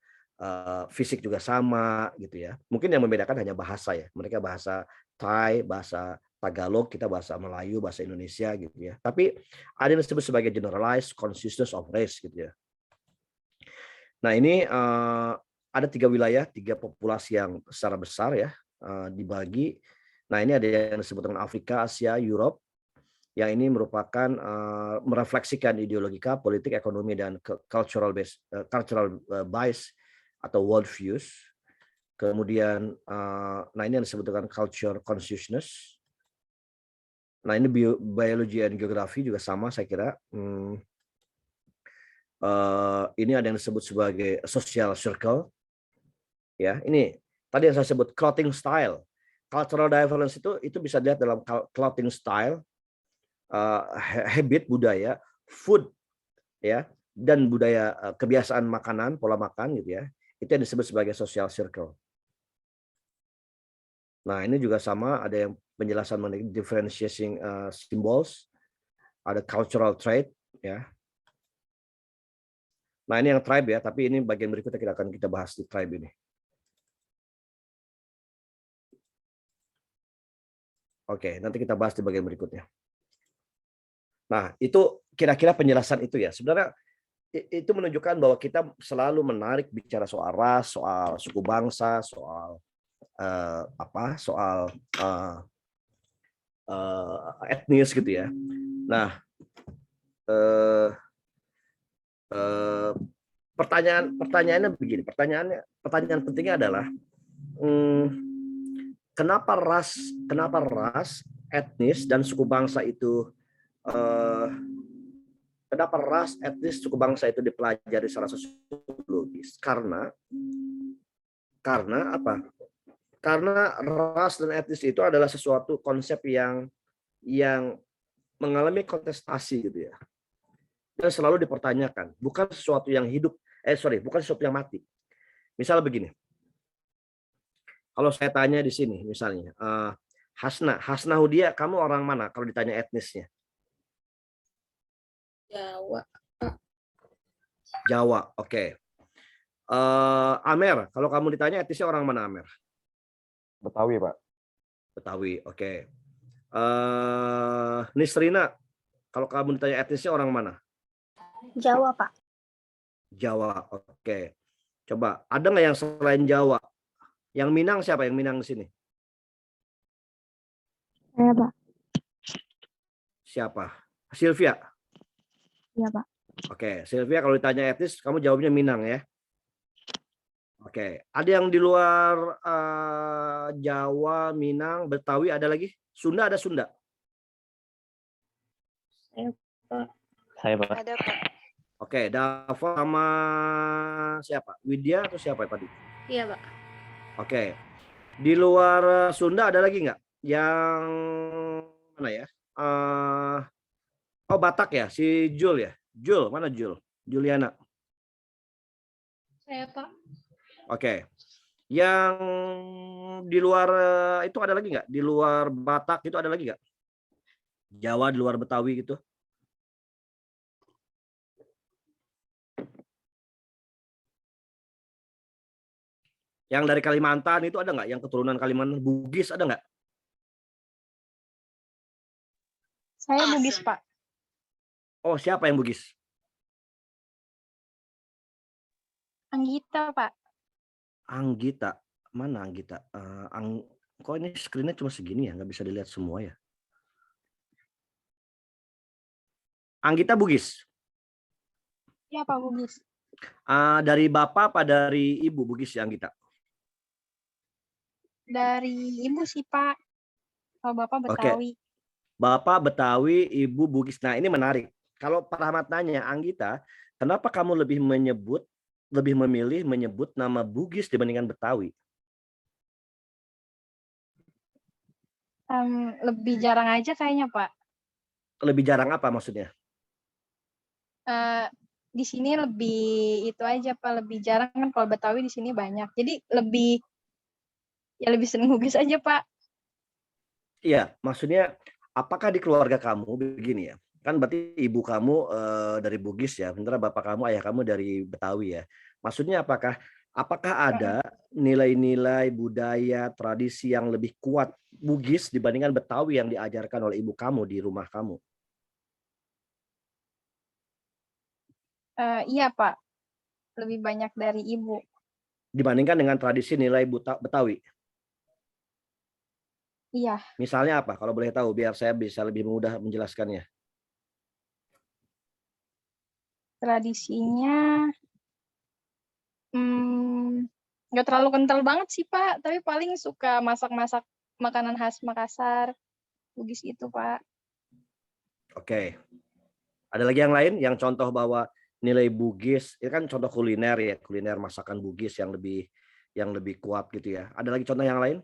Fisik juga sama gitu ya. Mungkin yang membedakan hanya bahasa ya. Mereka bahasa Thai, bahasa Tagalog, kita bahasa Melayu, bahasa Indonesia gitu ya. Tapi ada yang disebut sebagai generalized consciousness of race gitu ya. Nah, ini ada 3 wilayah, 3 populasi yang secara besar ya dibagi. Nah, ini ada yang disebut dengan Afrika, Asia, Europe. Yang ini merupakan merefleksikan ideologika, politik, ekonomi dan cultural bias atau world views. Kemudian nah ini yang disebut dengan culture consciousness. Nah, ini biologi dan geografi juga sama saya kira. Ini ada yang disebut sebagai social circle. Ya, ini tadi yang saya sebut clothing style. Cultural difference itu bisa dilihat dalam clothing style, habit budaya, food ya, dan budaya kebiasaan makanan, pola makan gitu ya. Itu yang disebut sebagai social circle. Nah, ini juga sama, ada yang penjelasan mengenai differentiating symbols, ada cultural trait ya. Nah, ini yang tribe ya, tapi ini bagian berikutnya kita bahas di tribe ini. Oke, nanti kita bahas di bagian berikutnya. Nah, itu kira-kira penjelasan itu ya. Sebenarnya itu menunjukkan bahwa kita selalu menarik bicara soal ras, soal suku bangsa, soal etnis gitu ya. Nah, pertanyaannya begini. Pertanyaan pentingnya adalah kenapa ras, etnis dan suku bangsa itu dipelajari secara sosiologis? Karena apa? Karena ras dan etnis itu adalah sesuatu konsep yang mengalami kontestasi gitu ya. dan selalu dipertanyakan, bukan sesuatu yang hidup, bukan sesuatu yang mati. Misal begini, kalau saya tanya di sini, misalnya, Hasna Hudia, kamu orang mana? Kalau ditanya etnisnya. Jawa. Jawa, oke. Amer, kalau kamu ditanya etnisnya orang mana, Amer? Betawi, Pak. Betawi, oke. Nisrina, kalau kamu ditanya etnisnya orang mana? Jawa, Pak. Jawa, oke. Coba, ada nggak yang selain Jawa? Yang Minang siapa? Yang Minang di sini? Saya, Pak. Siapa? Sylvia? Iya, Pak. Oke, Sylvia, kalau ditanya etnis, kamu jawabnya Minang ya? Oke, ada yang di luar Jawa, Minang, Betawi, ada lagi? Sunda, ada Sunda? Saya, Pak. Ada, Pak. Oke, Dava sama siapa? Widya atau siapa tadi? Iya, Pak. Oke, di luar Sunda ada lagi nggak? Yang mana ya? Oh, Batak ya, si Jul ya? Jul, mana Jul? Juliana. Saya, Pak. Oke. Yang di luar itu ada lagi nggak? Di luar Batak itu ada lagi nggak? Jawa di luar Betawi gitu? Yang dari Kalimantan itu ada nggak? Yang keturunan Kalimantan, Bugis ada nggak? Saya Bugis, Pak. Oh, siapa yang Bugis? Anggita, Pak. Anggita. Mana Anggita? Kok ini screen-nya cuma segini ya? Nggak bisa dilihat semua ya? Anggita Bugis? Iya, Pak, Bugis. Dari bapak apa dari ibu Bugis ya Anggita? Dari ibu sih, Pak. Kalau Bapak Oke. Betawi. Bapak Betawi, ibu Bugis. Nah, ini menarik. Kalau Pak Rahmat tanya, Anggita, kenapa kamu lebih memilih menyebut nama Bugis dibandingkan Betawi? Lebih jarang aja kayaknya, Pak. Lebih jarang apa maksudnya? Di sini lebih itu aja, Pak. Lebih jarang kan kalau Betawi di sini banyak. Jadi lebih sering Bugis aja, Pak. Iya, maksudnya apakah di keluarga kamu begini ya? Kan berarti ibu kamu dari Bugis ya, sementara bapak kamu, ayah kamu dari Betawi ya. Maksudnya apakah ada nilai-nilai budaya, tradisi yang lebih kuat Bugis dibandingkan Betawi yang diajarkan oleh ibu kamu di rumah kamu? Iya, Pak. Lebih banyak dari ibu. Dibandingkan dengan tradisi nilai Betawi. Iya. Misalnya apa? Kalau boleh tahu, biar saya bisa lebih mudah menjelaskannya. Tradisinya nggak terlalu kental banget sih, Pak. Tapi paling suka masak-masak makanan khas Makassar. Bugis itu, Pak. Oke. Ada lagi yang lain yang contoh bahwa nilai Bugis, itu kan contoh kuliner ya, kuliner masakan Bugis yang lebih kuat gitu ya. Ada lagi contoh yang lain?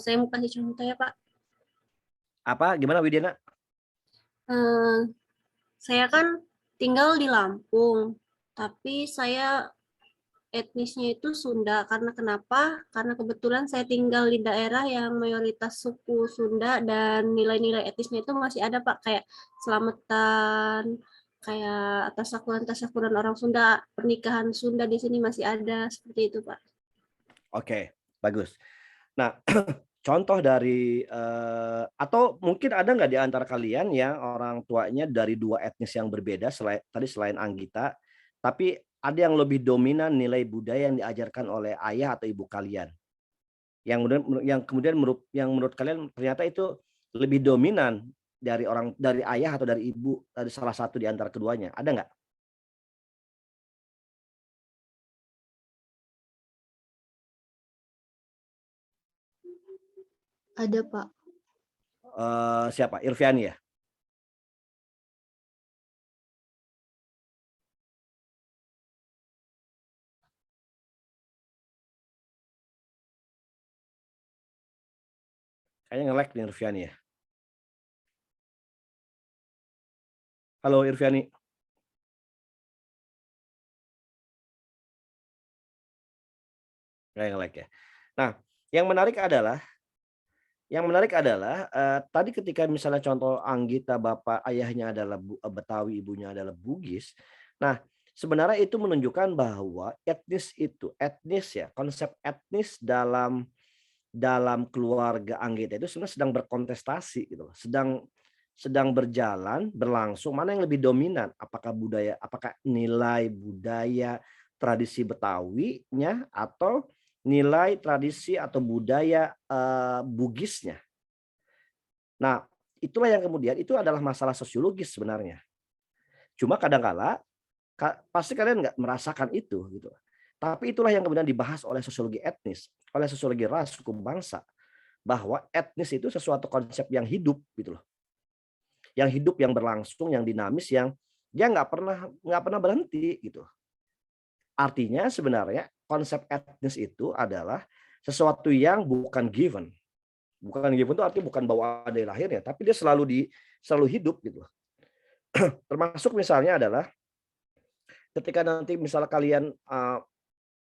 Saya mau kasih contoh ya, Pak. Apa? Gimana Widiana? Saya kan tinggal di Lampung, tapi saya etnisnya itu Sunda. Karena kenapa? Karena kebetulan saya tinggal di daerah yang mayoritas suku Sunda dan nilai-nilai etnisnya itu masih ada, Pak. Kayak selamatan, kayak tasyakuran orang Sunda, pernikahan Sunda di sini masih ada, seperti itu, Pak. Oke, bagus. Nah, contoh dari atau mungkin ada nggak di antara kalian yang orang tuanya dari dua etnis yang berbeda selain Anggita, tapi ada yang lebih dominan nilai budaya yang diajarkan oleh ayah atau ibu kalian, yang kemudian menurut kalian ternyata itu lebih dominan dari ayah atau dari ibu, dari salah satu di antara keduanya, ada nggak? Ada, Pak. Siapa? Irviani ya? Kayaknya nge-lag nih Irviani ya. Halo Irviani. Nggak yang like ya. Nah, yang menarik adalah tadi ketika misalnya contoh Anggita bapak ayahnya adalah Betawi, ibunya adalah Bugis. Nah, sebenarnya itu menunjukkan bahwa etnis ya, konsep etnis dalam keluarga Anggita itu sebenarnya sedang berkontestasi gitu loh. Sedang berlangsung, mana yang lebih dominan? Apakah nilai budaya tradisi Betawinya atau nilai tradisi atau budaya Bugisnya? Nah, itulah yang kemudian itu adalah masalah sosiologis sebenarnya. Cuma kadang-kala pasti kalian nggak merasakan itu gitu. Tapi itulah yang kemudian dibahas oleh sosiologi etnis, oleh sosiologi ras, suku bangsa, bahwa etnis itu sesuatu konsep yang hidup gitu loh. Yang hidup, yang berlangsung, yang dinamis, yang dia nggak pernah berhenti gitu. Artinya sebenarnya konsep etnis itu adalah sesuatu yang bukan given. Bukan given itu artinya bukan bawaan dari lahirnya, tapi dia selalu hidup gitu. Termasuk misalnya adalah ketika nanti misalnya kalian,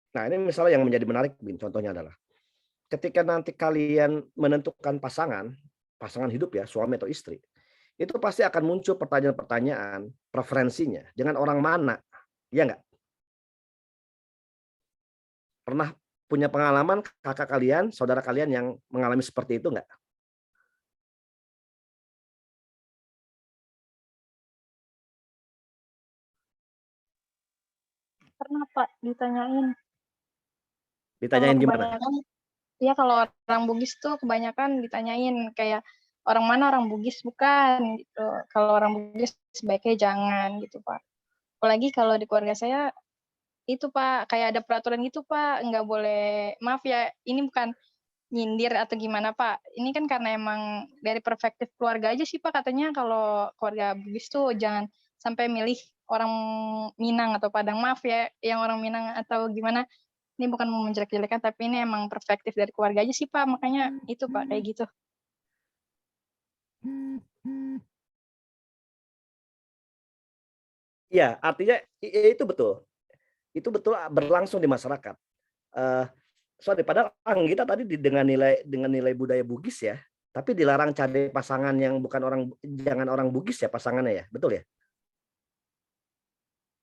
nah ini misalnya yang menjadi menarik, contohnya adalah ketika nanti kalian menentukan pasangan hidup ya, suami atau istri, itu pasti akan muncul pertanyaan-pertanyaan preferensinya dengan orang mana, ya nggak? Pernah punya pengalaman kakak kalian, saudara kalian yang mengalami seperti itu nggak? Pernah Pak ditanyain. Ditanyain Kalau gimana? kebanyakan, ya kalau orang Bugis tuh kebanyakan ditanyain kayak orang mana orang Bugis bukan gitu. Kalau orang Bugis sebaiknya jangan gitu Pak. Apalagi kalau di keluarga saya itu Pak kayak ada peraturan gitu Pak, nggak boleh, maaf ya ini bukan nyindir atau gimana Pak. Ini kan karena emang dari perspektif keluarga aja sih Pak, katanya kalau keluarga Bugis tuh jangan sampai milih orang Minang atau Padang, maaf ya yang orang Minang atau gimana. Ini bukan mau menjelek-jelekan, tapi ini emang perspektif dari keluarga aja sih Pak, makanya itu Pak kayak gitu. Iya, artinya itu betul. Itu betul berlangsung di masyarakat. Padahal Anggita tadi dengan nilai budaya Bugis ya, tapi dilarang cari pasangan yang jangan orang Bugis ya pasangannya ya, betul ya?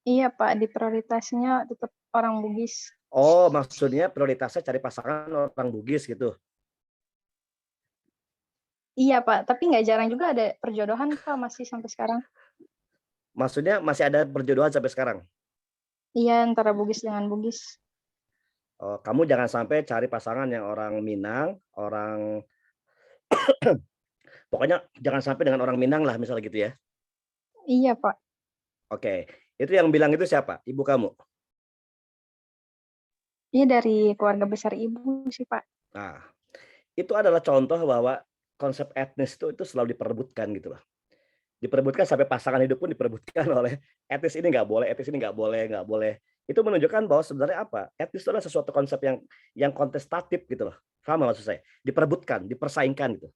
Iya Pak, di prioritasnya tetap orang Bugis. Oh, maksudnya prioritasnya cari pasangan orang Bugis gitu. Iya Pak, tapi nggak jarang juga ada perjodohan Pak, masih sampai sekarang. Maksudnya masih ada perjodohan sampai sekarang? Iya, antara Bugis dengan Bugis. Oh, kamu jangan sampai cari pasangan yang orang Minang, pokoknya jangan sampai dengan orang Minang lah misalnya gitu ya. Iya Pak. Oke, itu yang bilang itu siapa? Ibu kamu? Iya dari keluarga besar ibu sih Pak. Nah, itu adalah contoh bahwa konsep etnis itu selalu diperebutkan gitu loh. Diperebutkan sampai pasangan hidup pun diperebutkan oleh etnis ini nggak boleh, etnis ini nggak boleh. Itu menunjukkan bahwa sebenarnya apa? Etnis itu adalah sesuatu konsep yang kontestatif gitu loh. Paham maksud saya? Diperebutkan, dipersaingkan gitu.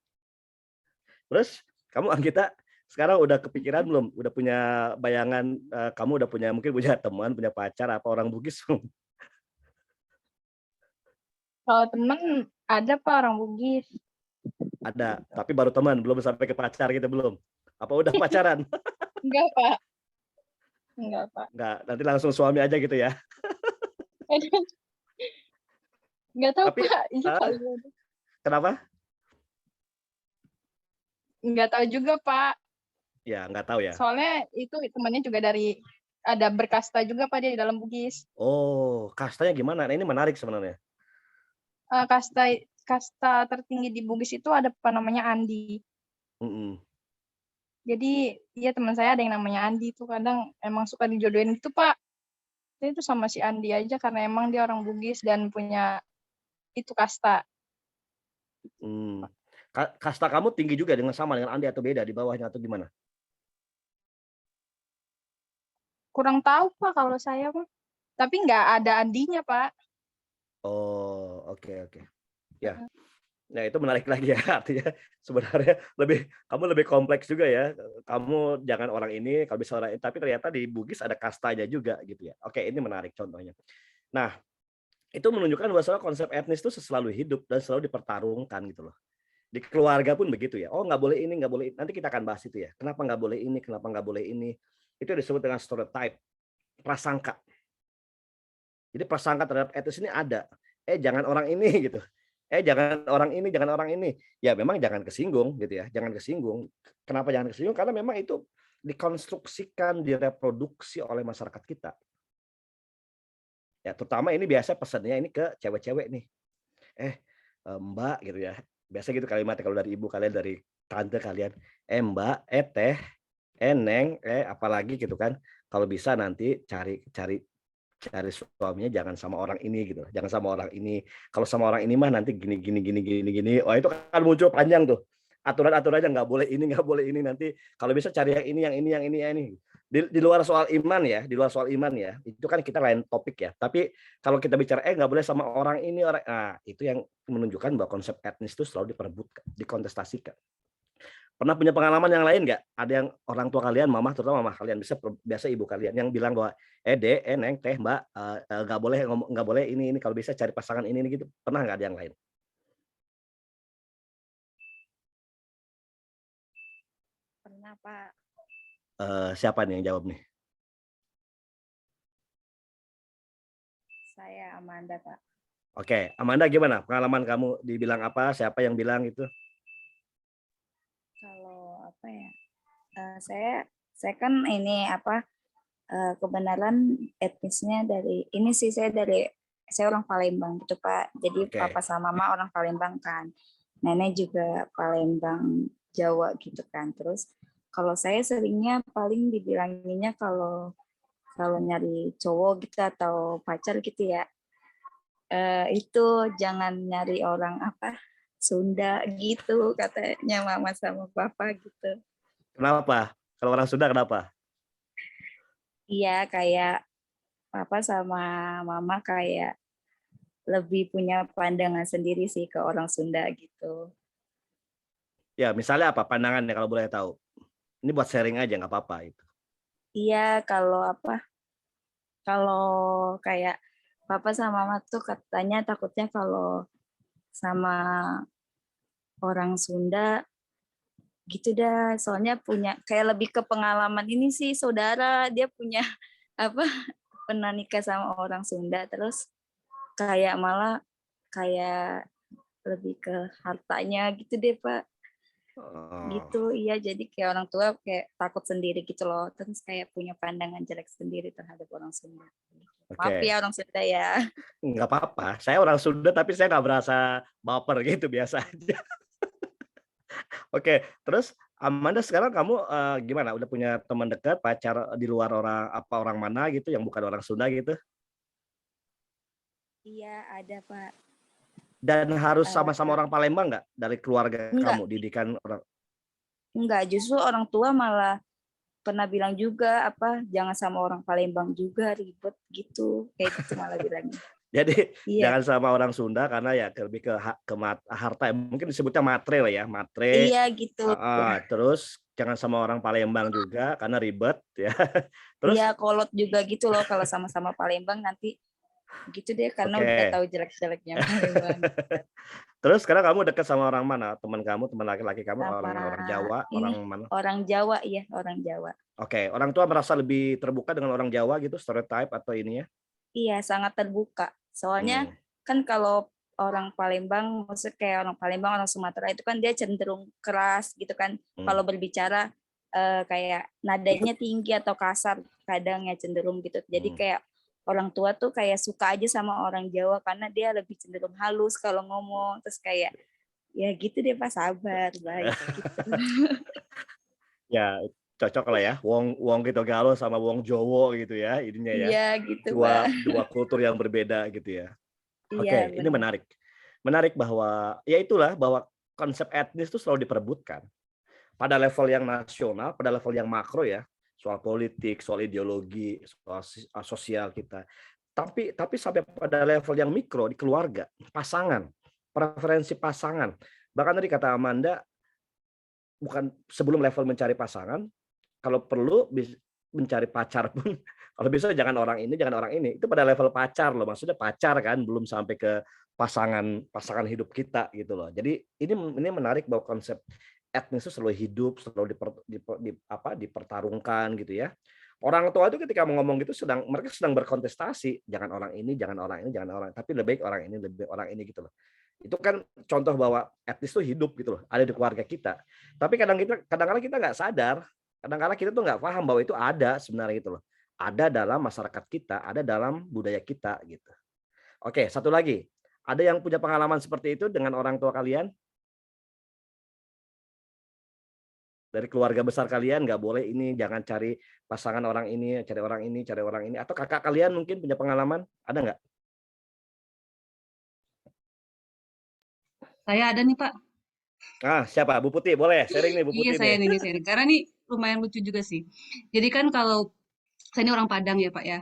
Terus kamu Anggita sekarang udah kepikiran belum? Udah punya bayangan, kamu udah mungkin punya teman, punya pacar apa orang Bugis? Kalau teman ada Pak orang Bugis. Ada, tapi baru teman, belum sampai ke pacar gitu belum? Apa udah pacaran? Enggak Pak. Enggak Pak. Enggak, nanti langsung suami aja gitu ya. Enggak tahu Tapi, Pak. Iya Pak. Kenapa? Enggak tahu juga Pak. Ya, nggak tahu ya. Soalnya itu temannya juga ada berkasta juga Pak dia di dalam Bugis. Oh, kastanya gimana? Nah, ini menarik sebenarnya. Kasta tertinggi di Bugis itu ada apa namanya Andi. Jadi ya teman saya ada yang namanya Andi itu kadang emang suka dijodohin gitu Pak. Itu sama si Andi aja karena emang dia orang Bugis dan punya itu kasta. Kasta kamu tinggi juga sama dengan Andi atau beda di bawahnya atau gimana? Kurang tahu Pak kalau saya Pak. Tapi nggak ada Andinya Pak. Oh, oke. Ya. Nah, itu menarik lagi ya, artinya sebenarnya kamu lebih kompleks juga ya. Kamu jangan orang ini, kalau bisa orang ini, tapi ternyata di Bugis ada kastanya juga gitu ya. Oke, ini menarik contohnya. Nah, itu menunjukkan bahwa konsep etnis itu selalu hidup dan selalu dipertarungkan gitu loh. Di keluarga pun begitu ya. Oh, nggak boleh ini, nggak boleh. Nanti kita akan bahas itu ya. Kenapa nggak boleh ini, kenapa nggak boleh ini. Itu disebut dengan stereotype, prasangka. Jadi prasangka terhadap etnis ini ada. Jangan orang ini gitu. Jangan orang ini, jangan orang ini. Ya memang jangan kesinggung gitu ya. Jangan kesinggung. Kenapa jangan kesinggung? Karena memang itu dikonstruksikan, direproduksi oleh masyarakat kita. Ya, terutama ini biasa pesannya ini ke cewek-cewek nih. Mbak gitu ya. Biasa gitu kalimat kalau dari ibu kalian, dari tante kalian. Mbak, teh, neng, apalagi gitu kan. Kalau bisa nanti cari suaminya jangan sama orang ini gitu. Jangan sama orang ini. Kalau sama orang ini mah nanti gini. Oh, itu kan muncul panjang tuh. Aturan-aturannya nggak boleh ini nanti. Kalau bisa cari yang ini. Di luar soal iman ya, itu kan kita lain topik ya. Tapi kalau kita bicara nggak boleh sama orang ini, itu yang menunjukkan bahwa konsep etnis itu selalu diperebutkan, dikontestasikan. Pernah punya pengalaman yang lain nggak? Ada yang orang tua kalian, mama, terutama mama kalian, biasa ibu kalian yang bilang bahwa dek, neng, teh, mbak, nggak boleh ini kalau bisa cari pasangan ini gitu. Pernah nggak ada yang lain? Pernah, Pak. Siapa nih yang jawab nih? Saya Amanda, Pak. Oke, Amanda gimana? Pengalaman kamu dibilang apa? Siapa yang bilang itu? Kalau apa ya? Saya kan ini kebenaran etnisnya saya orang Palembang gitu, Pak. Jadi papa sama mama orang Palembang kan. Nenek juga Palembang Jawa gitu kan. Terus kalau saya seringnya paling dibilanginnya kalau nyari cowok gitu atau pacar gitu ya. Itu jangan nyari orang Sunda gitu katanya mama sama papa gitu. Kenapa? Kalau orang Sunda kenapa? Iya, kayak papa sama mama kayak lebih punya pandangan sendiri sih ke orang Sunda gitu. Ya, misalnya apa pandangannya kalau boleh tahu? Ini buat sharing aja nggak apa-apa itu. Iya, kalau kayak papa sama mama tuh katanya takutnya kalau sama orang Sunda gitu dah, soalnya punya kayak lebih ke pengalaman ini sih, saudara dia punya pernah nikah sama orang Sunda, terus kayak malah kayak lebih ke hartanya gitu deh, Pak. Gitu, iya, jadi kayak orang tua kayak takut sendiri gitu loh, terus kayak punya pandangan jelek sendiri terhadap orang Sunda. Maaf ya orang Sunda ya. Nggak apa-apa, saya orang Sunda tapi saya nggak berasa baper gitu, biasa aja. Oke, terus Amanda sekarang kamu gimana? Udah punya teman dekat, pacar di luar orang mana gitu yang bukan orang Sunda gitu? Iya, ada, Pak. Dan harus sama-sama orang Palembang nggak dari keluarga kamu, didikan orang? Enggak, justru orang tua malah pernah bilang juga jangan sama orang Palembang juga, ribet gitu, kayak gitu malah bilangnya. Jadi jangan sama orang Sunda karena ya lebih ke harta, mungkin disebutnya matre lah ya, matre. Iya gitu. Terus jangan sama orang Palembang juga karena ribet ya. Terus iya, kolot juga gitu loh kalau sama-sama Palembang nanti gitu deh, karena udah tahu jelek-jeleknya Palembang. Terus sekarang kamu dekat sama orang mana? Teman kamu, teman laki-laki kamu, orang Jawa, orang mana? Orang Jawa, iya, orang Jawa. Oke, orang tua merasa lebih terbuka dengan orang Jawa gitu, stereotype atau ininya? Iya, sangat terbuka. Soalnya kan kalau orang Palembang, maksudnya kayak orang Palembang, orang Sumatera itu kan dia cenderung keras gitu kan. Kalau berbicara kayak nadanya tinggi atau kasar, kadang ya cenderung gitu. Jadi kayak orang tua tuh kayak suka aja sama orang Jawa karena dia lebih cenderung halus kalau ngomong, terus kayak ya gitu deh, Pak, sabar, baik gitu. Ya, cocok lah ya, wong gitu galau sama wong Jowo gitu ya, ininya ya. Iya gitu, dua kultur yang berbeda gitu ya. Iya, Oke, ini menarik bahwa ya itulah bahwa konsep etnis itu selalu diperebutkan pada level yang nasional, pada level yang makro ya, soal politik, soal ideologi, soal sosial kita. Tapi sampai pada level yang mikro di keluarga, pasangan, preferensi pasangan. Bahkan tadi kata Amanda, bukan sebelum level mencari pasangan, kalau perlu mencari pacar pun, kalau bisa jangan orang ini, jangan orang ini. Itu pada level pacar loh, maksudnya pacar kan, belum sampai ke pasangan hidup kita gitu loh. Jadi ini menarik bahwa konsep etnis itu selalu hidup, selalu dipertarungkan gitu ya. Orang tua itu ketika ngomong gitu mereka sedang berkontestasi, jangan orang ini, jangan orang ini, jangan orang, tapi lebih baik orang ini, lebih baik orang ini gitu loh. Itu kan contoh bahwa etnis itu hidup gitu loh, ada di keluarga kita. Tapi kadang-kadang kita nggak sadar, kadang-kadang kita tuh nggak paham bahwa itu ada sebenarnya gitu loh. Ada dalam masyarakat kita, ada dalam budaya kita gitu. Oke, satu lagi. Ada yang punya pengalaman seperti itu dengan orang tua kalian? Dari keluarga besar kalian nggak boleh ini, jangan cari pasangan orang ini, cari orang ini, cari orang ini. Atau kakak kalian mungkin punya pengalaman? Ada nggak? Saya ada nih Pak. Siapa? Bu Putih, boleh sharing nih Bu Iya, Putih saya nih. nih sharing. Karena nih lumayan lucu juga sih. Jadi kan kalau saya ini orang Padang ya Pak ya.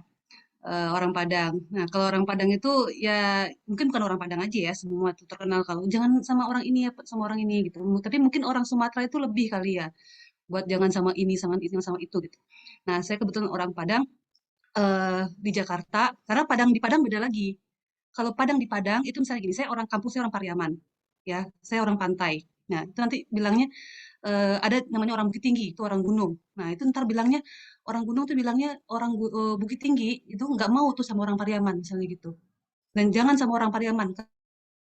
Orang Padang. Nah, kalau orang Padang itu ya mungkin bukan orang Padang aja ya, semua tuh terkenal kalau jangan sama orang ini ya, sama orang ini gitu. Tapi mungkin orang Sumatera itu lebih kali ya buat jangan sama ini, sama itu gitu. Nah, saya kebetulan orang Padang di Jakarta, karena Padang di Padang beda lagi. Kalau Padang di Padang itu misalnya gini, saya orang kampung, saya orang Pariaman, ya, saya orang pantai. Nah, itu nanti bilangnya ada namanya orang Bukit Tinggi, itu orang gunung. Nah, itu ntar bilangnya orang gunung tuh bilangnya orang Bukit Tinggi itu nggak mau tuh sama orang Pariaman misalnya gitu. Dan jangan sama orang Pariaman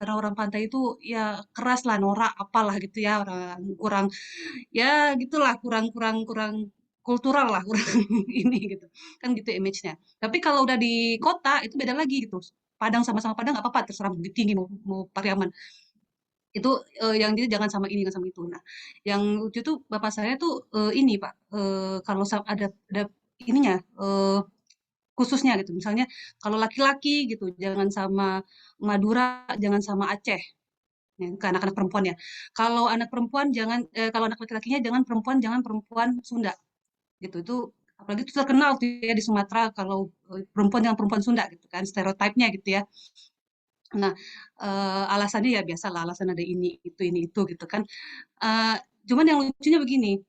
karena orang pantai itu ya keras lah, norak apalah gitu ya, orang kurang ya gitulah, kurang kurang kurang kultural lah, kurang ini gitu. Kan gitu image-nya. Tapi kalau udah di kota itu beda lagi gitu. Padang sama-sama Padang nggak apa-apa, terserah Bukit Tinggi mau Pariaman. Itu, yang jadi jangan sama ini, jangan sama itu. Nah, yang lucu tuh bapak saya tuh, ini Pak, kalau ada ininya, khususnya gitu. Misalnya kalau laki-laki gitu, jangan sama Madura, jangan sama Aceh, ya, ke anak-anak perempuan ya. Kalau anak perempuan kalau anak laki-lakinya jangan perempuan Sunda, gitu. Itu apalagi itu terkenal tuh ya di Sumatera kalau, perempuan jangan perempuan Sunda gitu kan, stereotipnya gitu ya. Nah, alasannya ya biasalah, alasan ada ini itu gitu kan. Cuman yang lucunya begini,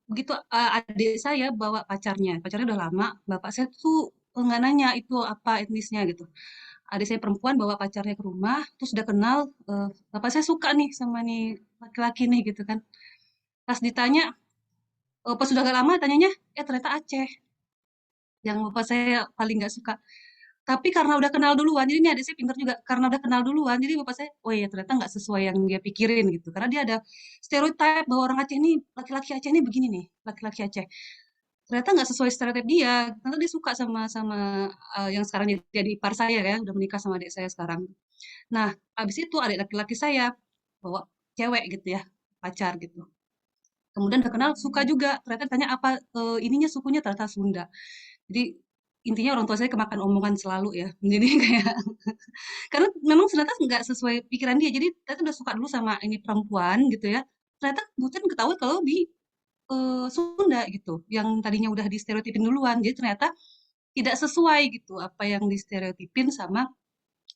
begitu, adik saya bawa pacarnya udah lama, bapak saya tuh nggak nanya itu apa etnisnya gitu. Adik saya perempuan bawa pacarnya ke rumah, terus udah kenal, bapak saya suka nih sama nih laki-laki nih gitu kan. Pas ditanya, pas udah agak lama tanyanya, ternyata Aceh, yang bapak saya paling nggak suka. Tapi karena udah kenal duluan, jadi ini adik saya pintar juga, karena udah kenal duluan, jadi bapak saya, oh iya ternyata nggak sesuai yang dia pikirin gitu. Karena dia ada stereotip bahwa orang Aceh ini, laki-laki Aceh ini begini nih, laki-laki Aceh. Ternyata nggak sesuai stereotip dia, ternyata dia suka sama sama yang sekarang jadi ipar saya ya, udah menikah sama adik saya sekarang. Nah, abis itu adik laki-laki saya bawa cewek gitu ya, pacar gitu. Kemudian udah kenal, suka juga. Ternyata tanya apa ininya sukunya ternyata Sunda. Jadi intinya orang tua saya kemakan omongan selalu ya. Jadi kayak karena memang ternyata nggak sesuai pikiran dia. Jadi ternyata udah suka dulu sama ini perempuan gitu ya. Ternyata kemudian ketahui kalau di Sunda gitu, yang tadinya udah distereotipin duluan. Jadi ternyata tidak sesuai gitu apa yang distereotipin sama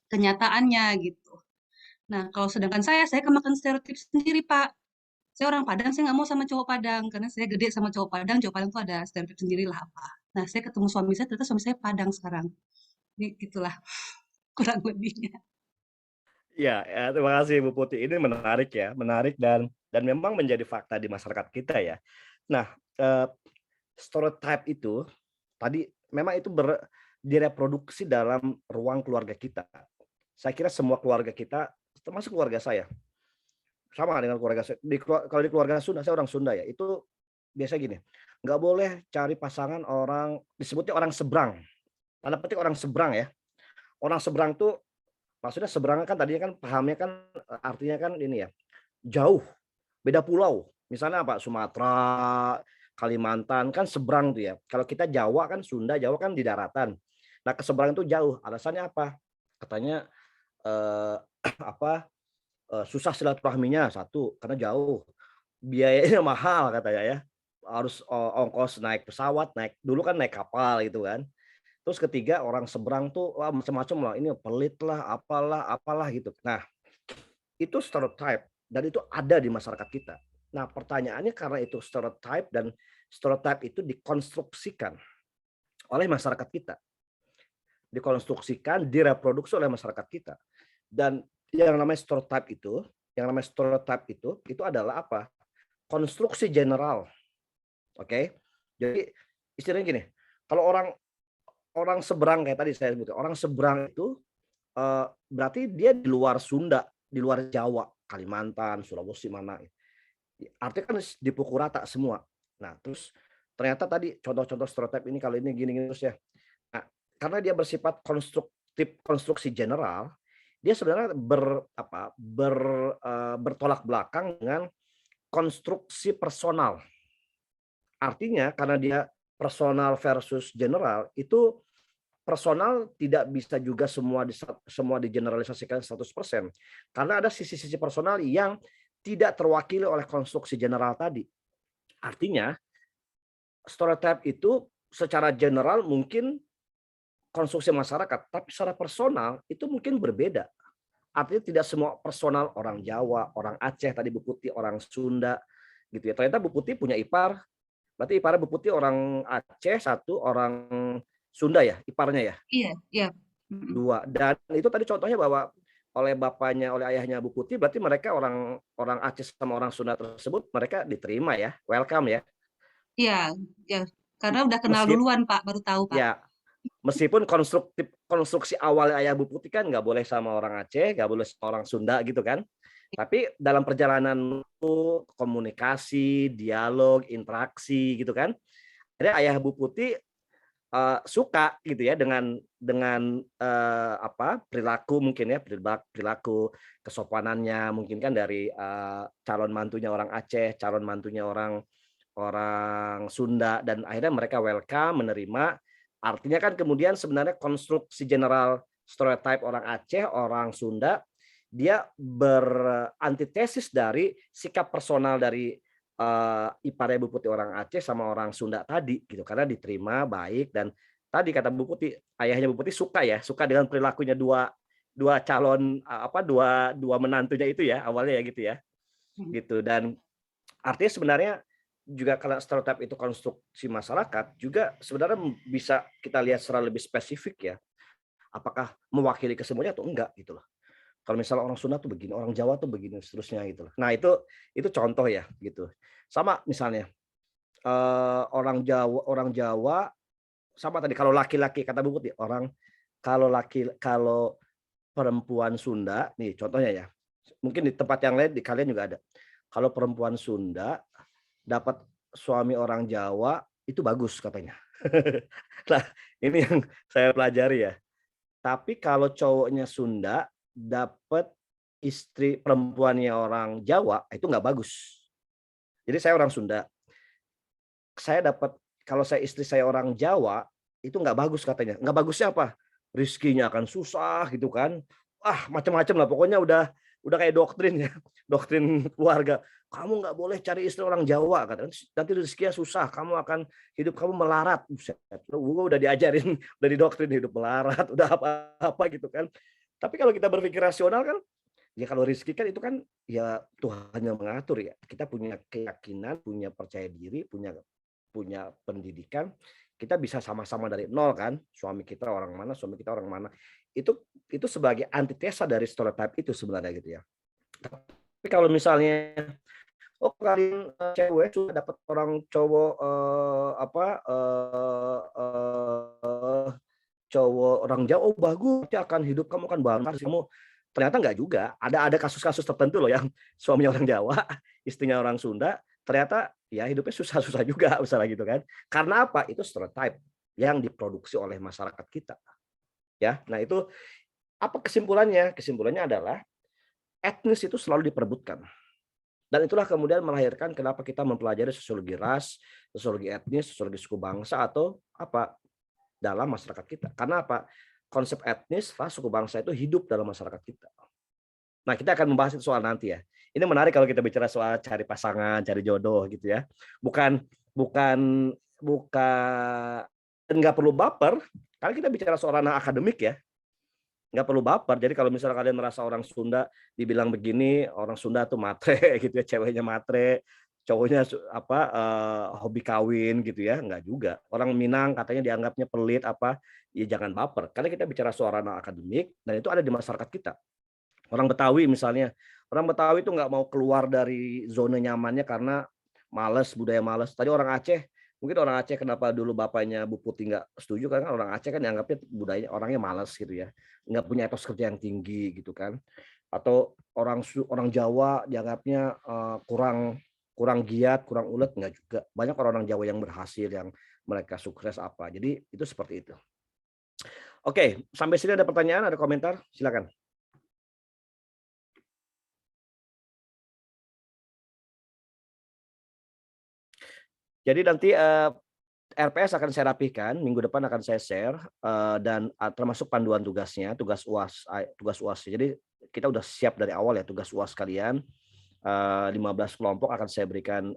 kenyataannya gitu. Nah, kalau sedangkan saya kemakan stereotip sendiri, Pak. Saya orang Padang, saya nggak mau sama cowok Padang, karena saya gede sama cowok Padang tuh ada stereotip sendiri lah apa. Nah, saya ketemu suami saya, ternyata suami saya Padang sekarang. Jadi gitulah kurang lebihnya. Ya, terima kasih Bu Putih. Ini menarik ya, menarik dan memang menjadi fakta di masyarakat kita ya. Nah, stereotype itu tadi memang itu direproduksi dalam ruang keluarga kita. Saya kira semua keluarga kita, termasuk keluarga saya, sama dengan keluarga saya. Kalau di keluarga Sunda, saya orang Sunda ya, itu biasa gini, nggak boleh cari pasangan orang, disebutnya orang seberang. Tanda petik orang seberang ya. Orang seberang tuh maksudnya seberang kan tadinya kan pahamnya kan artinya kan ini ya, jauh, beda pulau. Misalnya apa? Sumatera, Kalimantan kan seberang tuh ya. Kalau kita Jawa kan Sunda, Jawa kan di daratan. Nah, ke seberang itu jauh. Alasannya apa? Katanya susah silaturahminya satu karena jauh. Biayanya mahal katanya ya. Harus ongkos naik pesawat, dulu kan naik kapal gitu kan. Terus ketiga orang seberang tuh macam-macam lah, ini pelit lah, apalah gitu. Nah, itu stereotype dan itu ada di masyarakat kita. Nah, pertanyaannya karena itu stereotype dan stereotype itu dikonstruksikan oleh masyarakat kita. Dikonstruksikan, direproduksi oleh masyarakat kita. Dan yang namanya stereotype itu adalah apa? Konstruksi general. Oke. Jadi istilahnya gini, kalau orang seberang kayak tadi saya sebut, orang seberang itu berarti dia di luar Sunda, di luar Jawa, Kalimantan, Sulawesi mana. Artinya kan dipukul rata semua. Nah, terus ternyata tadi contoh-contoh stereotip ini kalau ini gini terus ya. Nah, karena dia bersifat konstruksi general, dia sebenarnya bertolak belakang dengan konstruksi personal. Artinya karena dia personal versus general, itu personal tidak bisa juga semua digeneralisasikan 100%. Karena ada sisi-sisi personal yang tidak terwakili oleh konstruksi general tadi. Artinya stereotip itu secara general mungkin konstruksi masyarakat, tapi secara personal itu mungkin berbeda. Artinya tidak semua personal orang Jawa, orang Aceh, tadi Bu Putih, orang Sunda, gitu ya. Ternyata Bu Putih punya ipar, berarti iparnya Bu Putih orang Aceh, satu orang Sunda ya, iparnya ya? Iya, iya. Dua. Dan itu tadi contohnya bahwa oleh bapaknya, oleh ayahnya Bu Putih, berarti mereka orang Aceh sama orang Sunda tersebut mereka diterima ya, welcome ya. Iya, ya. Karena udah kenal duluan Pak, baru tahu Pak. Ya, meskipun konstruksi awal ayah Bu Putih kan nggak boleh sama orang Aceh, nggak boleh sama orang Sunda gitu kan. Tapi dalam perjalanan komunikasi, dialog, interaksi gitu kan, jadi ayah Bu Putih suka gitu ya dengan perilaku mungkin ya, perilaku kesopanannya mungkin kan dari calon mantunya orang Aceh, calon mantunya orang Sunda, dan akhirnya mereka welcome, menerima. Artinya kan kemudian sebenarnya konstruksi general stereotype orang Aceh, orang Sunda, dia berantitesis dari sikap personal dari iparnya Bu Putih orang Aceh sama orang Sunda tadi gitu, karena diterima baik. Dan tadi kata Bu Putih, ayahnya Bu Putih suka dengan perilakunya dua calon dua menantunya itu ya awalnya ya gitu ya. Gitu. Dan artinya sebenarnya juga kalau stereotip itu konstruksi masyarakat, juga sebenarnya bisa kita lihat secara lebih spesifik ya. Apakah mewakili kesemuanya atau enggak gitu loh. Kalau misalnya orang Sunda tuh begini, orang Jawa tuh begini, seterusnya gitu loh. Nah, itu contoh ya gitu. Sama misalnya orang Jawa sama tadi kalau laki-laki kata Bu Putih, kalau perempuan Sunda nih contohnya ya. Mungkin di tempat yang lain di kalian juga ada. Kalau perempuan Sunda dapat suami orang Jawa itu bagus katanya. Nah, ini yang saya pelajari ya. Tapi kalau cowoknya Sunda dapat istri perempuannya orang Jawa itu nggak bagus. Jadi saya orang Sunda. Kalau saya istri saya orang Jawa itu nggak bagus katanya. Nggak bagusnya apa? Rizkinya akan susah gitu kan. Macam-macam lah. Pokoknya udah kayak doktrin ya. Doktrin keluarga. Kamu nggak boleh cari istri orang Jawa katanya. Nanti rezekinya susah. Hidup kamu melarat. Gue udah diajarin, udah didoktrin hidup melarat, udah apa-apa gitu kan. Tapi kalau kita berpikir rasional kan, ya kalau rezeki kan itu kan ya Tuhan yang mengatur ya. Kita punya keyakinan, punya percaya diri, punya pendidikan. Kita bisa sama-sama dari nol kan. Suami kita orang mana, suami kita orang mana. Itu sebagai antitesa dari stereotip itu sebenarnya gitu ya. Tapi kalau misalnya kalian cewek sudah dapat orang cowok cowok orang Jawa, bagus, nanti akan hidup kamu akan bagus, kamu ternyata nggak juga. Ada kasus-kasus tertentu loh yang suaminya orang Jawa, istrinya orang Sunda, ternyata ya hidupnya susah-susah juga misalnya gitu kan. Karena apa? Itu stereotype yang diproduksi oleh masyarakat kita. Ya, nah itu apa kesimpulannya? Kesimpulannya adalah etnis itu selalu diperebutkan. Dan itulah kemudian melahirkan kenapa kita mempelajari sosiologi ras, sosiologi etnis, sosiologi suku bangsa atau apa dalam masyarakat kita. Karena apa? Konsep etnis, ras, suku bangsa itu hidup dalam masyarakat kita. Nah, kita akan membahas itu soal nanti ya. Ini menarik kalau kita bicara soal cari pasangan, cari jodoh gitu ya. Bukan dan nggak perlu baper. Kalau kita bicara soal ranah akademik ya, nggak perlu baper. Jadi kalau misalnya kalian merasa orang Sunda dibilang begini, orang Sunda tuh matre gitu ya, ceweknya matre, cowoknya hobi kawin gitu ya, nggak juga. Orang Minang katanya dianggapnya pelit apa, ya jangan baper. Karena kita bicara soal ranah akademik dan itu ada di masyarakat kita. Orang Betawi misalnya, orang Betawi itu nggak mau keluar dari zona nyamannya karena males, budaya males. Tadi orang Aceh, mungkin orang Aceh kenapa dulu bapaknya Bu Putih nggak setuju, karena orang Aceh kan dianggapnya budaya orangnya malas gitu ya, nggak punya etos kerja yang tinggi gitu kan. Atau orang Jawa dianggapnya kurang giat, kurang ulet, nggak juga. Banyak orang Jawa yang berhasil, yang mereka sukses apa. Jadi itu seperti itu. Oke, sampai sini ada pertanyaan, ada komentar? Silakan. Jadi nanti RPS akan saya rapihkan, minggu depan akan saya share dan termasuk panduan tugasnya, tugas UAS. Jadi kita udah siap dari awal ya tugas UAS kalian. 15 kelompok akan saya berikan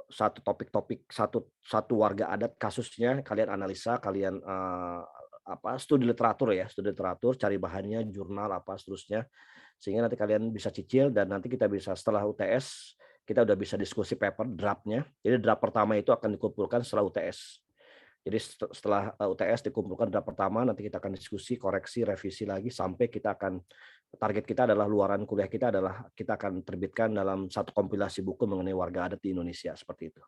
satu topik-topik, satu warga adat kasusnya, kalian analisa, kalian studi literatur, cari bahannya, jurnal apa seterusnya, sehingga nanti kalian bisa cicil dan nanti kita bisa setelah UTS kita udah bisa diskusi paper draftnya. Jadi draft pertama itu akan dikumpulkan setelah UTS. Jadi setelah UTS dikumpulkan draft pertama, nanti kita akan diskusi, koreksi, revisi lagi sampai kita akan, target kita adalah luaran kuliah kita adalah kita akan terbitkan dalam satu kompilasi buku mengenai warga adat di Indonesia, seperti itu.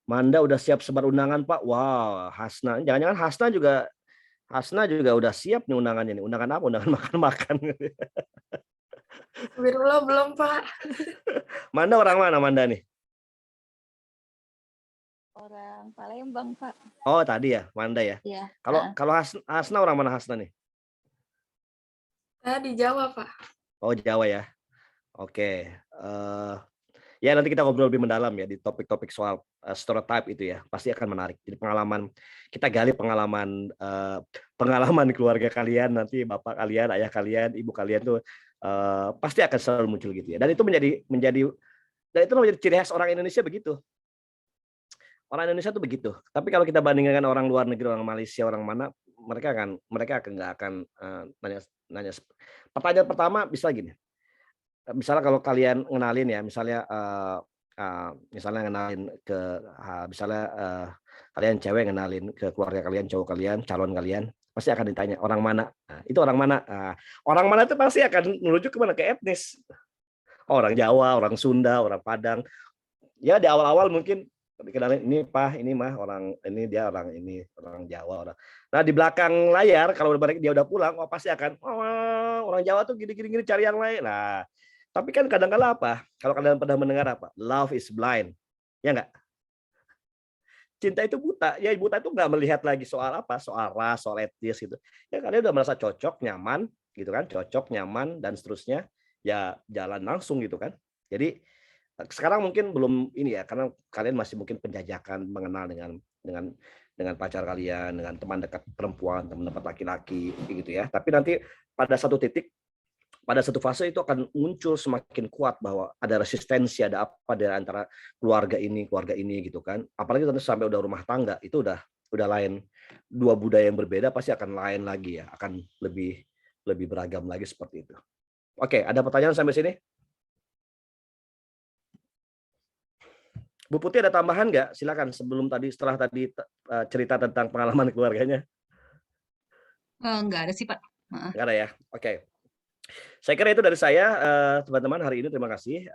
Manda udah siap sebar undangan, Pak. Wow, Hasna. Jangan-jangan Hasna juga udah siap nih undangannya nih. Undangan apa? Undangan makan-makan. Belum, Pak. Manda orang mana, Manda nih? Orang Palembang, Pak. Oh, tadi ya, Manda ya. Iya. Kalau Hasna orang mana Hasna nih? Saya di Jawa, Pak. Oh, Jawa ya. Oke. Ya nanti kita ngobrol lebih mendalam ya di topik-topik soal stereotype itu ya. Pasti akan menarik. Jadi kita gali pengalaman keluarga kalian, nanti bapak kalian, ayah kalian, ibu kalian tuh pasti akan selalu muncul gitu ya. Dan itu menjadi ciri khas orang Indonesia begitu. Orang Indonesia tuh begitu. Tapi kalau kita bandingkan orang luar negeri, orang Malaysia, orang mana, mereka nggak akan nanya. Pertanyaan pertama bisa gini. Misalnya kalau kalian ngenalin ya, misalnya ngenalin ke kalian cewek ngenalin ke keluarga kalian, cowok kalian, calon kalian, pasti akan ditanya orang mana. Nah, itu orang mana. Orang mana itu pasti akan menuju kemana, ke etnis. Orang Jawa, orang Sunda, orang Padang. Ya di awal-awal mungkin dikenalin ini Pak, ini Mah, orang ini dia orang ini, orang Jawa, orang. Nah di belakang layar kalau dia udah pulang, pasti akan orang Jawa tuh gini cari yang lain. Nah, tapi kan kadang-kala apa? Kalau kalian pernah mendengar apa? Love is blind, ya nggak? Cinta itu buta. Ya buta itu nggak melihat lagi soal apa, soal ras, soal etnis gitu. Ya kalian udah merasa cocok, nyaman, gitu kan? Cocok, nyaman dan seterusnya. Ya jalan langsung gitu kan. Jadi sekarang mungkin belum ini ya, karena kalian masih mungkin penjajakan mengenal dengan pacar kalian, dengan teman dekat perempuan, teman dekat laki-laki gitu ya. Tapi nanti pada satu titik, pada satu fase itu akan muncul semakin kuat bahwa ada resistensi, ada apa dari antara keluarga ini gitu kan. Apalagi nanti sampai udah rumah tangga, itu udah lain. Dua budaya yang berbeda pasti akan lain lagi ya, akan lebih beragam lagi seperti itu. Oke, ada pertanyaan sampai sini? Bu Putih ada tambahan nggak? Silakan setelah tadi cerita tentang pengalaman keluarganya. Nggak ada sih, Pak. Nggak ada ya? Oke. Saya kira itu dari saya, teman-teman, hari ini terima kasih.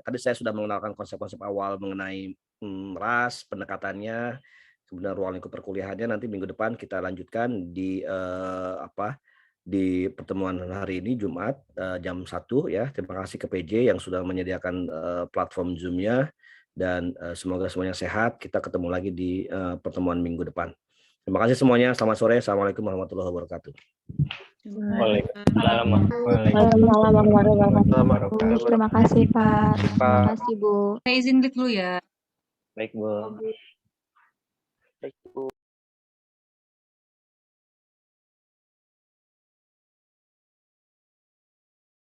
Tadi saya sudah mengenalkan konsep-konsep awal mengenai ras, pendekatannya, kemudian ruang lingkup perkuliahannya. Nanti minggu depan kita lanjutkan di pertemuan hari ini Jumat jam 1 ya. Terima kasih ke PJ yang sudah menyediakan platform Zoom-nya. Dan semoga semuanya sehat. Kita ketemu lagi di pertemuan minggu depan. Terima kasih semuanya. Selamat sore. Assalamualaikum warahmatullahi wabarakatuh. Waalaikumsalam. Waalaikumsalam warahmatullahi wabarakatuh. Terima kasih, Pak. Pak. Terima kasih, Bu. Saya izin dulu ya. Baik, Bu.